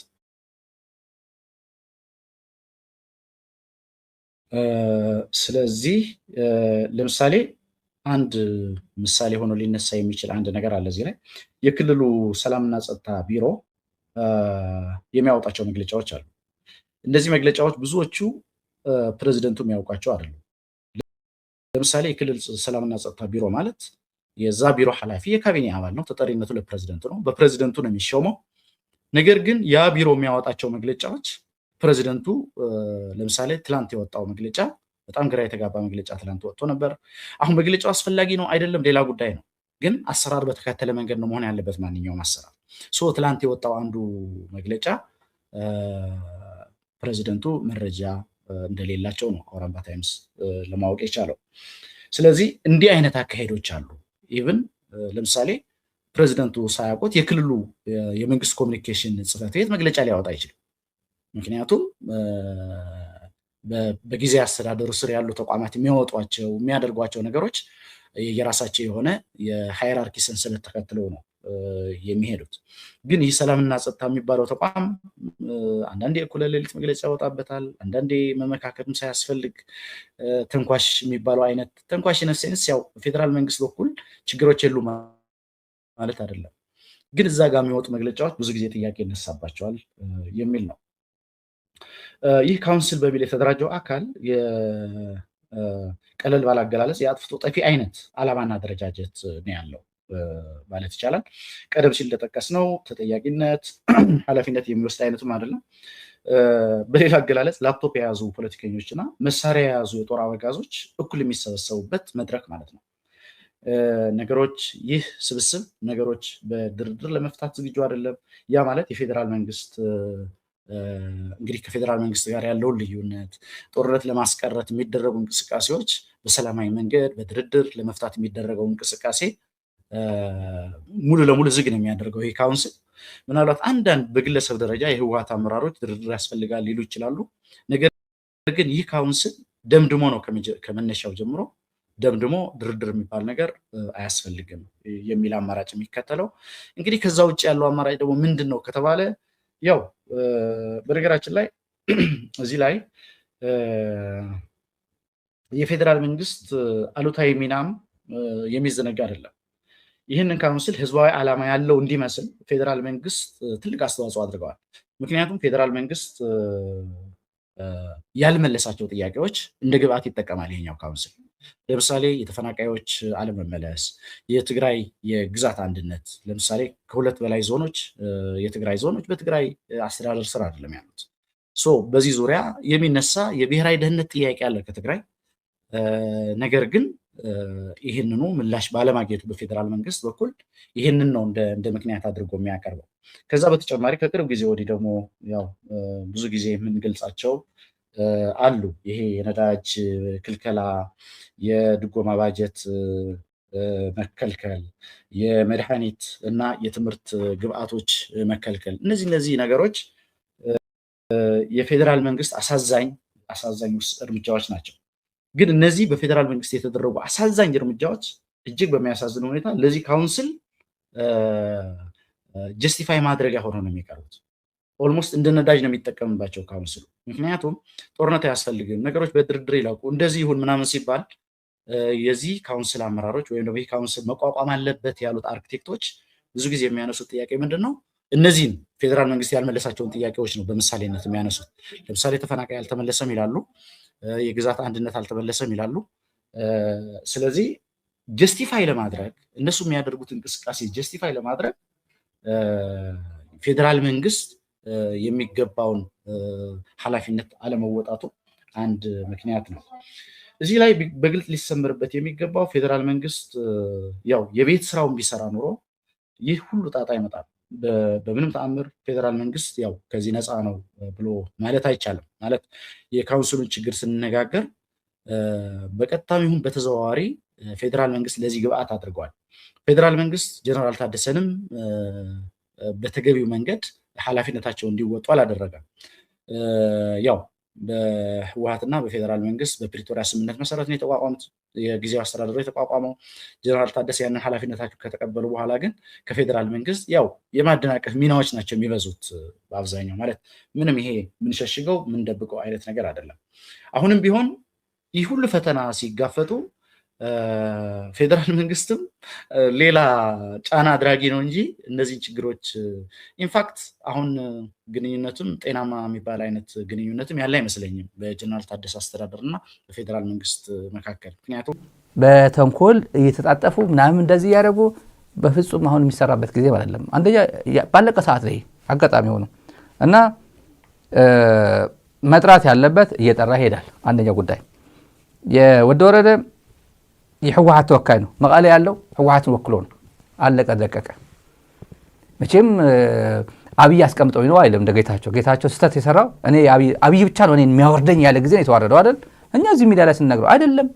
ስለዚህ ለምሳሌ አንድ ምሳሌ ሆኖ ሊነሳ የሚችል አንድ ነገር አለ እዚህ ላይ። የክልሉ ሰላምና ጸጥታ ቢሮ የሚያወጣቸው መግለጫዎች አሉ። እነዚህ መግለጫዎች ብዙዎቹ ፕሬዚደንቱ የሚያውቋቸው አይደሉም። ለምሳሌ የክልል ሰላምና ጸጥታ ቢሮ ማለት የዛ ቢሮ ኃላፊ የካቢኔ አባል ነው። ተጠሪነቱ ለፕሬዚደንቱ ነው። በፕሬዚደንቱ ነው የሚሾመው። ነገር ግን ያ ቢሮ የሚያወጣቸው መግለጫዎች ፕሬዚደንቱ ለምሳሌ ትላንት የወጣው መግለጫ በጣም ግራ የተጋባ መግለጫ ትላንት ወጥቶ ነበር። አሁን መግለጫው አስፈላጊ ነው አይደለም ሌላ ጉዳይ ነው። ግን አሰራር በተከተለ መንገድ ነው መሆን ያለበት ማንኛውም አሰራር። ትላንት የወጣው አንዱ መግለጫ ፕሬዚደንቱ መረጃ እንደሌላቸው ነው አውራምባ ታይምስ ለማወቅ የቻለው። ስለዚህ እንዲህ አይነት አካሄዶች አሉ። ኢቭን ለምሳሌ ፕሬዚደንቱ ሳያውቁት የክልሉ የመንግስት ኮሚኒኬሽን ጽሕፈት ቤት መግለጫ ሊያወጣ አይችልም። ምክንያቱም በጊዜ አስተዳደሩ ስር ያሉ ተቋማት የሚያወጧቸው የሚያደርጓቸው ነገሮች የራሳቸው የሆነ የሃይራርኪ ሰንሰለት ተከትለው ነው የሚሄዱት። ግን ይህ ሰላምና ጸጥታ የሚባለው ተቋም አንዳንዴ እኩለ ሌሊት መግለጫ ያወጣበታል። አንዳንዴ መመካከልም ሳያስፈልግ ተንኳሽ የሚባለው አይነት ተንኳሽ ነሴንስ ያው ፌዴራል መንግስት በኩል ችግሮች የሉ ማለት አይደለም። ግን እዛ ጋር የሚወጡ መግለጫዎች ብዙ ጊዜ ጥያቄ ይነሳባቸዋል የሚል ነው። ይህ ካውንስል በሚል የተደራጀው አካል ቀለል ባለ አገላለጽ የአጥፍቶ ጠፊ አይነት ዓላማና አደረጃጀት ነው ያለው ማለት ይቻላል። ቀደም ሲል እንደጠቀስነው ተጠያቂነት፣ ኃላፊነት የሚወስድ አይነቱም አይደለም። በሌላ አገላለጽ ላፕቶፕ የያዙ ፖለቲከኞችና መሳሪያ የያዙ የጦር አበጋዞች እኩል የሚሰበሰቡበት መድረክ ማለት ነው። ይህ ስብስብ ነገሮች በድርድር ለመፍታት ዝግጁ አይደለም። ያ ማለት የፌዴራል መንግስት እንግዲህ ከፌዴራል መንግስት ጋር ያለውን ልዩነት ጦርነት ለማስቀረት የሚደረጉ እንቅስቃሴዎች በሰላማዊ መንገድ በድርድር ለመፍታት የሚደረገው እንቅስቃሴ ሙሉ ለሙሉ ዝግ ነው የሚያደርገው ይህ ካውንስል። ምናልባት አንዳንድ በግለሰብ ደረጃ የህወሓት አመራሮች ድርድር ያስፈልጋል ሊሉ ይችላሉ። ነገር ግን ይህ ካውንስል ደምድሞ ነው ከመነሻው ጀምሮ ደምድሞ ድርድር የሚባል ነገር አያስፈልግም የሚል አማራጭ የሚከተለው። እንግዲህ ከዛ ውጭ ያለው አማራጭ ደግሞ ምንድን ነው ከተባለ ያው በነገራችን ላይ እዚህ ላይ የፌዴራል መንግስት አሉታዊ ሚናም የሚዘነጋ አይደለም። ይህንን ካውንስል ህዝባዊ ዓላማ ያለው እንዲመስል ፌዴራል መንግስት ትልቅ አስተዋጽኦ አድርገዋል። ምክንያቱም ፌዴራል መንግስት ያልመለሳቸው ጥያቄዎች እንደ ግብአት ይጠቀማል ይሄኛው ካውንስል። ለምሳሌ የተፈናቃዮች አለመመለስ፣ የትግራይ የግዛት አንድነት። ለምሳሌ ከሁለት በላይ ዞኖች የትግራይ ዞኖች በትግራይ አስተዳደር ስር አይደለም ያሉት። በዚህ ዙሪያ የሚነሳ የብሔራዊ ደህንነት ጥያቄ አለ ከትግራይ። ነገር ግን ይህንኑ ምላሽ ባለማግኘቱ በፌዴራል መንግስት በኩል ይህንን ነው እንደ ምክንያት አድርጎ የሚያቀርበው። ከዛ በተጨማሪ ከቅርብ ጊዜ ወዲህ ደግሞ ያው ብዙ ጊዜ የምንገልጻቸው አሉ። ይሄ የነዳጅ ክልከላ፣ የድጎማ ባጀት መከልከል፣ የመድኃኒት እና የትምህርት ግብአቶች መከልከል፣ እነዚህ ነገሮች የፌዴራል መንግስት አሳዛኝ እርምጃዎች ናቸው። ግን እነዚህ በፌዴራል መንግስት የተደረጉ አሳዛኝ እርምጃዎች እጅግ በሚያሳዝን ሁኔታ ለዚህ ካውንስል ጀስቲፋይ ማድረጊያ ሆነው ነው የሚቀርቡት። ኦልሞስት እንደ ነዳጅ ነው የሚጠቀምባቸው ካውንስሉ። ምክንያቱም ጦርነት አያስፈልግም፣ ነገሮች በድርድር ይላቁ፣ እንደዚህ ይሁን ምናምን ሲባል የዚህ ካውንስል አመራሮች ወይም ደግሞ ይህ ካውንስል መቋቋም አለበት ያሉት አርክቴክቶች ብዙ ጊዜ የሚያነሱት ጥያቄ ምንድን ነው? እነዚህን ፌዴራል መንግስት ያልመለሳቸውን ጥያቄዎች ነው በምሳሌነት የሚያነሱት። ለምሳሌ ተፈናቃይ አልተመለሰም ይላሉ፣ የግዛት አንድነት አልተመለሰም ይላሉ። ስለዚህ ጀስቲፋይ ለማድረግ እነሱ የሚያደርጉት እንቅስቃሴ ጀስቲፋይ ለማድረግ ፌዴራል መንግስት የሚገባውን ኃላፊነት አለመወጣቱ አንድ ምክንያት ነው። እዚህ ላይ በግልጽ ሊሰምርበት የሚገባው ፌዴራል መንግስት ያው የቤት ስራውን ቢሰራ ኑሮ ይህ ሁሉ ጣጣ ይመጣል። በምንም ተአምር ፌዴራል መንግስት ያው ከዚህ ነፃ ነው ብሎ ማለት አይቻልም። ማለት የካውንስሉን ችግር ስንነጋገር በቀጥታም ይሁን በተዘዋዋሪ ፌዴራል መንግስት ለዚህ ግብአት አድርገዋል። ፌዴራል መንግስት ጀነራል ታደሰንም በተገቢው መንገድ ኃላፊነታቸው እንዲወጡ አላደረገም። ያው በህወሓትና በፌዴራል መንግስት በፕሪቶሪያ ስምምነት መሰረት ነው የተቋቋሙት የጊዜያዊ አስተዳደሩ የተቋቋመው። ጀነራል ታደሰ ያንን ኃላፊነታቸው ከተቀበሉ በኋላ ግን ከፌዴራል መንግስት ያው የማደናቀፍ ሚናዎች ናቸው የሚበዙት በአብዛኛው። ማለት ምንም ይሄ ምንሸሽገው ምንደብቀው አይነት ነገር አይደለም። አሁንም ቢሆን ይህ ሁሉ ፈተና ሲጋፈጡ ፌዴራል መንግስትም ሌላ ጫና አድራጊ ነው እንጂ እነዚህን ችግሮች ኢንፋክት አሁን ግንኙነቱም ጤናማ የሚባል አይነት ግንኙነትም ያለ አይመስለኝም በጀነራል ታደሰ አስተዳደር እና በፌዴራል መንግስት መካከል። ምክንያቱም በተንኮል እየተጣጠፉ ምናምን እንደዚህ ያደረጉ በፍጹም አሁን የሚሰራበት ጊዜ አይደለም። አንደኛ ባለቀ ሰዓት ላይ አጋጣሚ ሆኖ እና መጥራት ያለበት እየጠራ ይሄዳል። አንደኛ ጉዳይ የወደ ወረደ የህወሓት ተወካይ ነው። መቀሌ ያለው ህወሓትን ወክሎ ነው። አለቀ ደቀቀ። መቼም አብይ አስቀምጠው ነው አይደለም እንደ ጌታቸው ስህተት የሰራው እኔ አብይ ብቻ ነው እኔን የሚያወርደኝ ያለ ጊዜ ነው የተዋረደው አይደል? እኛ እዚህ ሚዲያ ላይ ስንነግረው አይደለም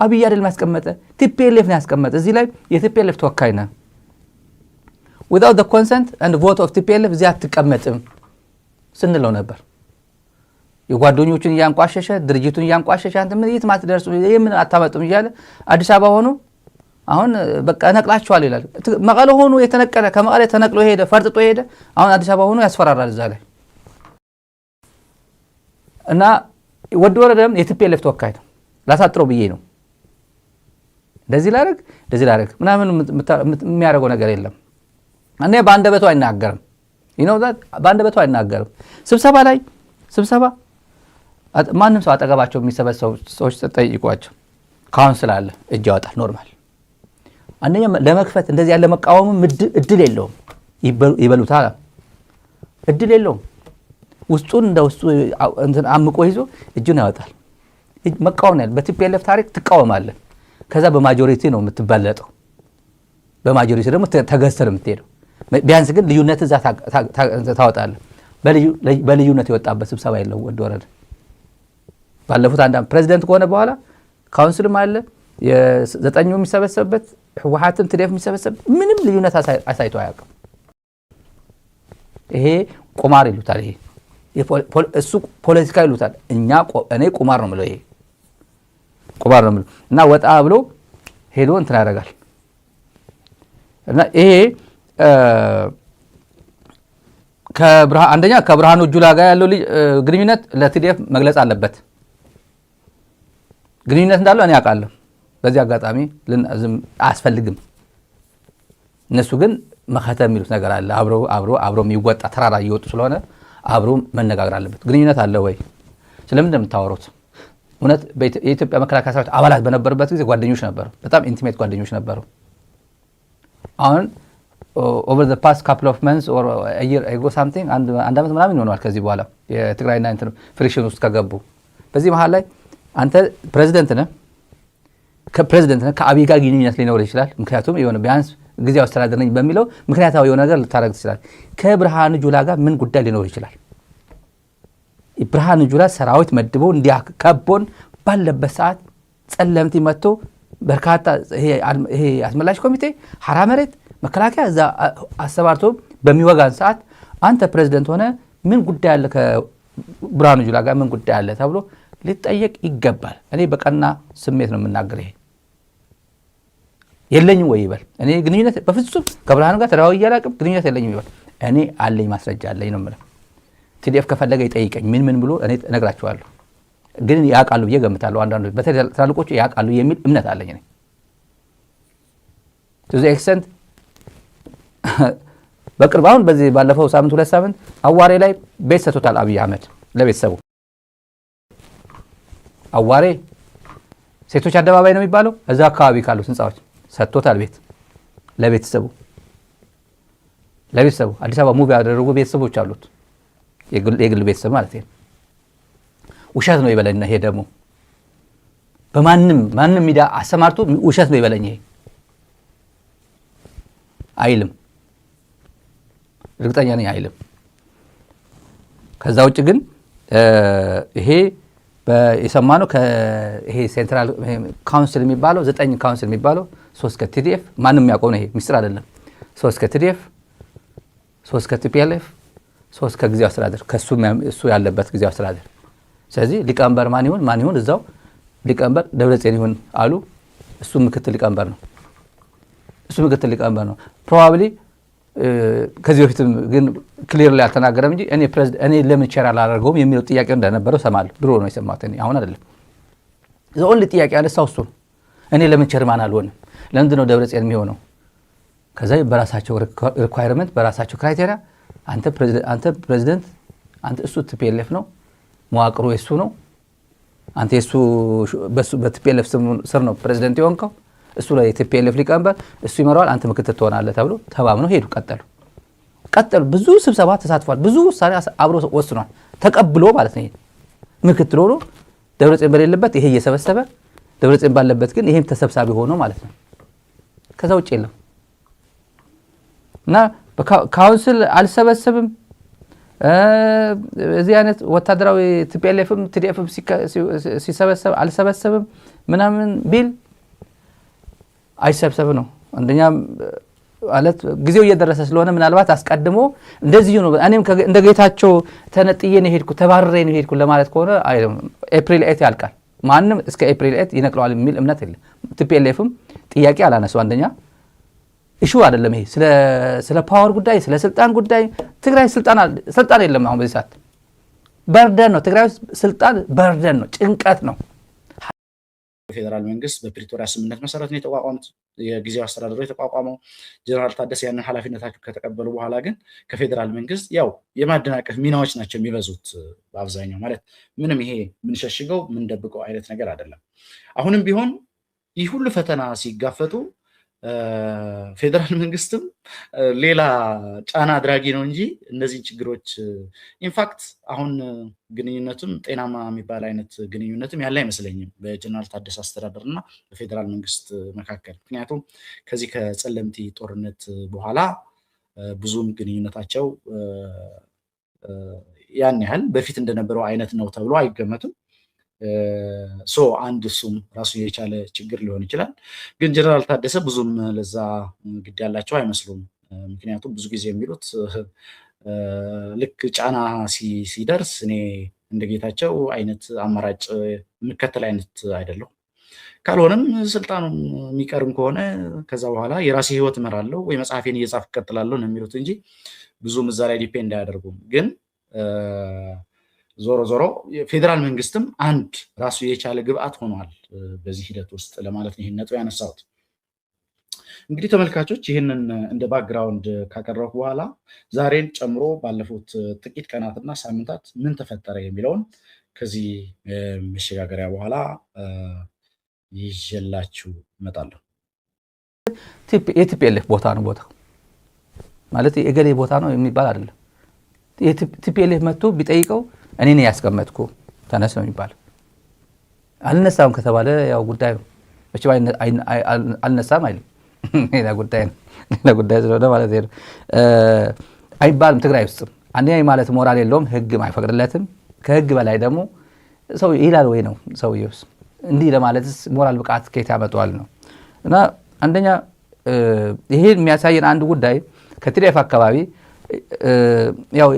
አብይ አይደለም ያስቀመጠ ቲፒኤልኤፍ ነው ያስቀመጠ። እዚህ ላይ የቲፒኤልኤፍ ተወካይ ነው without the consent and vote of TPLF እዚህ አትቀመጥም ስንለው ነበር። የጓደኞቹን ያንቋሸሸ ድርጅቱን ያንቋሸሸ አንተ ምን የት ማትደርሱ የምን አታመጡም እያለ አዲስ አበባ ሆኖ አሁን በቃ ነቅላቸዋል ይላል። መቀለ ሆኖ የተነቀለ ከመቀለ ተነቅሎ ሄደ ፈርጥጦ ሄደ። አሁን አዲስ አበባ ሆኖ ያስፈራራል እዛ ላይ እና ወደ ወረደም የቲፒኤልኤፍ ተወካይ ነው። ላሳጥረው ብዬ ነው እንደዚህ ላደርግ ምናምን የሚያደርገው ነገር የለም። እኔ በአንደበቱ አይናገርም በአንደበቱ አይናገርም። ስብሰባ ማንም ሰው አጠገባቸው የሚሰበሰቡ ሰዎች ጠይቋቸው ካውንስል አለ እጅ ያወጣል። ኖርማል አንደኛ ለመክፈት እንደዚህ ያለ መቃወምም እድል የለውም። ይበሉታል እድል የለውም። ውስጡን እንደ ውስጡ እንትን አምቆ ይዞ እጁን ያወጣል። መቃወም ያለ በቲፒኤልኤፍ ታሪክ ትቃወማለህ። ከዛ በማጆሪቲ ነው የምትበለጠው። በማጆሪቲ ደግሞ ተገዝተህ ነው የምትሄደው። ቢያንስ ግን ልዩነት እዛ ታወጣለህ። በልዩነት የወጣበት ስብሰባ የለው ወደ ወረደ ባለፉት አንድ ፕሬዝዳንት ከሆነ በኋላ ካውንስልም አለ የዘጠኙ የሚሰበሰብበት ህወሓትም ትዴፍ የሚሰበሰብ ምንም ልዩነት አሳይቶ አያውቅም። ይሄ ቁማር ይሉታል። ይሄ እሱ ፖለቲካ ይሉታል። እኔ ቁማር ነው የምለው። ይሄ ቁማር ነው እና ወጣ ብሎ ሄዶ እንትን ያደርጋል እና ይሄ አንደኛ ከብርሃኑ ጁላ ጋር ያለው ግንኙነት ለቲዲኤፍ መግለጽ አለበት። ግንኙነት እንዳለው እኔ አውቃለሁ። በዚህ አጋጣሚ አያስፈልግም። እነሱ ግን መከተም የሚሉት ነገር አለ። አብሮ የሚወጣ ተራራ እየወጡ ስለሆነ አብሮ መነጋገር አለበት። ግንኙነት አለ ወይ? ስለምን እንደምታወሩት እውነት የኢትዮጵያ መከላከያ ሰራዊት አባላት በነበሩበት ጊዜ ጓደኞች ነበሩ። በጣም ኢንቲሜት ጓደኞች ነበሩ። አሁን over the past couple of months or a year ago something አንድ አመት ምናምን ይሆናል ከዚህ በኋላ የትግራይና እንትን ፍሪክሽን ውስጥ ከገቡ። በዚህ መሃል ላይ አንተ ፕሬዝዳንት ነህ፣ ከአብይ ጋር ግንኙነት ሊኖር ይችላል። ምክንያቱም የሆነ ቢያንስ ጊዜያዊ አስተዳደር ነኝ በሚለው ምክንያታዊ የሆነ ነገር ልታረግ ትችላል። ከብርሃኑ ጁላ ጋር ምን ጉዳይ ሊኖር ይችላል? ብርሃኑ ጁላ ሰራዊት መድቦ እንዲያከቦን ባለበት ሰዓት ጸለምቲ መጥቶ በርካታ ይሄ አስመላሽ ኮሚቴ ሐራ መሬት መከላከያ እዛ አሰባርቶ በሚወጋን ሰዓት አንተ ፕሬዝዳንት ሆነ ምን ጉዳይ አለ ከብርሃኑ ጁላ ጋር ምን ጉዳይ አለ ተብሎ ሊጠየቅ ይገባል። እኔ በቀና ስሜት ነው የምናገረው። ይሄ የለኝም ወይ ይበል። እኔ ግንኙነት በፍጹም ከብርሃኑ ጋር ተራው ይያላቅም ግንኙነት የለኝም ይበል። እኔ አለኝ ማስረጃ አለኝ ነው የምለው። ቲዲኤፍ ከፈለገ ይጠይቀኝ ምን ብሎ እኔ እነግራቸዋለሁ። ግን ያውቃሉ ብዬ ገምታለሁ። አንዳንዶች በተለይ ትላልቆቹ ያውቃሉ የሚል እምነት አለኝ እኔ to the extent በቅርብ አሁን በዚህ ባለፈው ሳምንት 2 ሳምንት አዋሬ ላይ ቤት ሰጥቶታል አብይ አህመድ ለቤተሰቡ። አዋሬ ሴቶች አደባባይ ነው የሚባለው እዛ አካባቢ ካሉ ህንጻዎች ሰጥቶታል ቤት ለቤተሰቡ። አዲስ አበባ ሙቪ ያደረጉ ቤተሰቦች አሉት፣ የግል ቤተሰብ ማለት ነው። ውሸት ነው ይበለኝና ይሄ ደግሞ በማንም ሚዲያ አሰማርቶ ውሸት ነው ይበለኝ ይሄ አይልም። እርግጠኛ ነኝ አይልም። ከዛ ውጭ ግን ይሄ የሰማነው ይሄ ሴንትራል ካውንስል የሚባለው 9 ካውንስል የሚባለው 3 ከቲዲኤፍ ማንም ያውቀው ነው። ይሄ ሚስጥር አይደለም። 3 ከቲዲኤፍ 3 ከቲፒኤልኤፍ 3 ከጊዜያዊ አስተዳደር እሱ ያለበት ጊዜያዊ አስተዳደር። ስለዚህ ሊቀመንበር ማን ይሁን እዛው ሊቀመንበር ደብረጽዮን ይሁን አሉ። እሱ ምክትል ሊቀመንበር ነው። ፕሮባብሊ ከዚህ በፊትም ግን ክሊር ላይ አልተናገረም እንጂ እኔ ለምን ቼር አላደርገውም የሚለው ጥያቄ እንደነበረው ሰማለሁ። ድሮ ነው የሰማሁት እኔ አሁን አይደለም። ዘውን ጥያቄ ያነሳው እሱ ነው። እኔ ለምን ቼርማን አልሆንም? ለምንድን ነው ደብረጽዮን የሚሆነው? ከዛ በራሳቸው ሪኳየርመንት በራሳቸው ክራይቴሪያ አንተ ፕሬዚደንት አንተ እሱ ቲፒኤልኤፍ ነው መዋቅሩ የሱ ነው። አንተ የሱ በቲፒኤልኤፍ ስር ነው ፕሬዚደንት የሆንከው። እሱ ላይ የቲፒኤልኤፍ ሊቀመንበር እሱ ይመራዋል፣ አንተ ምክትል ትሆናለህ ተብሎ ተባብነው ሄዱ። ቀጠሉ። ብዙ ስብሰባ ተሳትፏል። ብዙ ውሳኔ አብሮ ወስኗል። ተቀብሎ ማለት ነው። ምክትል ሆኖ ደብረጽዮን በሌለበት ይሄ እየሰበሰበ ደብረጽዮን ባለበት ግን ይሄም ተሰብሳቢ ሆኖ ማለት ነው። ከዛ ውጭ የለም እና ካውንስል አልሰበሰብም። እዚህ አይነት ወታደራዊ ቲፒኤልኤፍም ቲዲኤፍም ሲሰበሰብ አልሰበሰብም ምናምን ቢል አይሰብሰብ ነው። አንደኛ ማለት ጊዜው እየደረሰ ስለሆነ ምናልባት አስቀድሞ እንደዚህ ነው እኔም እንደ ጌታቸው ተነጥዬ ነው ሄድኩ ተባረሬ ነው ሄድኩ ለማለት ከሆነ ኤፕሪል 8 ያልቃል። ማንም እስከ ኤፕሪል 8 ይነቅለዋል የሚል እምነት የለም። ቲፒኤልኤፍም ጥያቄ አላነሱ። አንደኛ ኢሹ አይደለም ይሄ ስለ ፓወር ጉዳይ ስለ ስልጣን ጉዳይ ትግራይ ስልጣን የለም። አሁን በዚህ ሰዓት በርደን ነው። ትግራይ ስልጣን በርደን ነው፣ ጭንቀት ነው። የፌዴራል መንግስት በፕሪቶሪያ ስምምነት መሰረት ነው የተቋቋሙት። የጊዜያዊ አስተዳደሩ የተቋቋመው ጀነራል ታደሰ ያንን ኃላፊነታቸው ከተቀበሉ በኋላ ግን ከፌዴራል መንግስት ያው የማደናቀፍ ሚናዎች ናቸው የሚበዙት በአብዛኛው። ማለት ምንም ይሄ ምንሸሽገው ምንደብቀው አይነት ነገር አይደለም። አሁንም ቢሆን ይህ ሁሉ ፈተና ሲጋፈጡ ፌዴራል መንግስትም ሌላ ጫና አድራጊ ነው እንጂ እነዚህን ችግሮች ኢንፋክት አሁን ግንኙነቱም ጤናማ የሚባል አይነት ግንኙነትም ያለ አይመስለኝም በጀነራል ታደሰ አስተዳደር እና በፌዴራል መንግስት መካከል። ምክንያቱም ከዚህ ከጸለምቲ ጦርነት በኋላ ብዙም ግንኙነታቸው ያን ያህል በፊት እንደነበረው አይነት ነው ተብሎ አይገመትም። አንድ እሱም ራሱ የቻለ ችግር ሊሆን ይችላል። ግን ጀነራል ታደሰ ብዙም ለዛ ግድ ያላቸው አይመስሉም። ምክንያቱም ብዙ ጊዜ የሚሉት ልክ ጫና ሲደርስ እኔ እንደ ጌታቸው አይነት አማራጭ የምከተል አይነት አይደለሁም። ካልሆነም ስልጣኑን የሚቀርም ከሆነ ከዛ በኋላ የራሴ ህይወት እመራለሁ ወይ መጽሐፌን እየጻፍኩ እቀጥላለሁ ነው የሚሉት እንጂ ብዙም እዛ ላይ ዲፔንድ አያደርጉም። ግን ዞሮ ዞሮ ፌዴራል መንግስትም አንድ ራሱ የቻለ ግብአት ሆኗል በዚህ ሂደት ውስጥ ለማለት ነው ይህን ነጥብ ያነሳሁት። እንግዲህ ተመልካቾች ይህንን እንደ ባክግራውንድ ካቀረብኩ በኋላ ዛሬን ጨምሮ ባለፉት ጥቂት ቀናትና ሳምንታት ምን ተፈጠረ የሚለውን ከዚህ መሸጋገሪያ በኋላ ይዤላችሁ እመጣለሁ። የቲፒኤልኤፍ ቦታ ነው ቦታው ማለት የገሌ ቦታ ነው የሚባል አይደለም። የቲፒኤልኤፍ መጥቶ ቢጠይቀው እኔ ነኝ ያስቀመጥኩ ተነስ ነው የሚባል። አልነሳም ከተባለ ያው ጉዳይ ነው። መቼም አልነሳም አይልም። ሌላ ጉዳይ ነው። ሌላ ጉዳይ ስለሆነ ማለት ነው አይባልም። ትግራይ ውስጥም አንደኛ ማለት ሞራል የለውም፣ ህግም አይፈቅድለትም። ከህግ በላይ ደግሞ ሰው ይላል ወይ ነው ሰውዬውስ እንዲህ ለማለትስ ሞራል ብቃት ከየት ያመጣዋል ነው። እና አንደኛ ይሄን የሚያሳየን አንድ ጉዳይ ከቲዲኤፍ አካባቢ ያው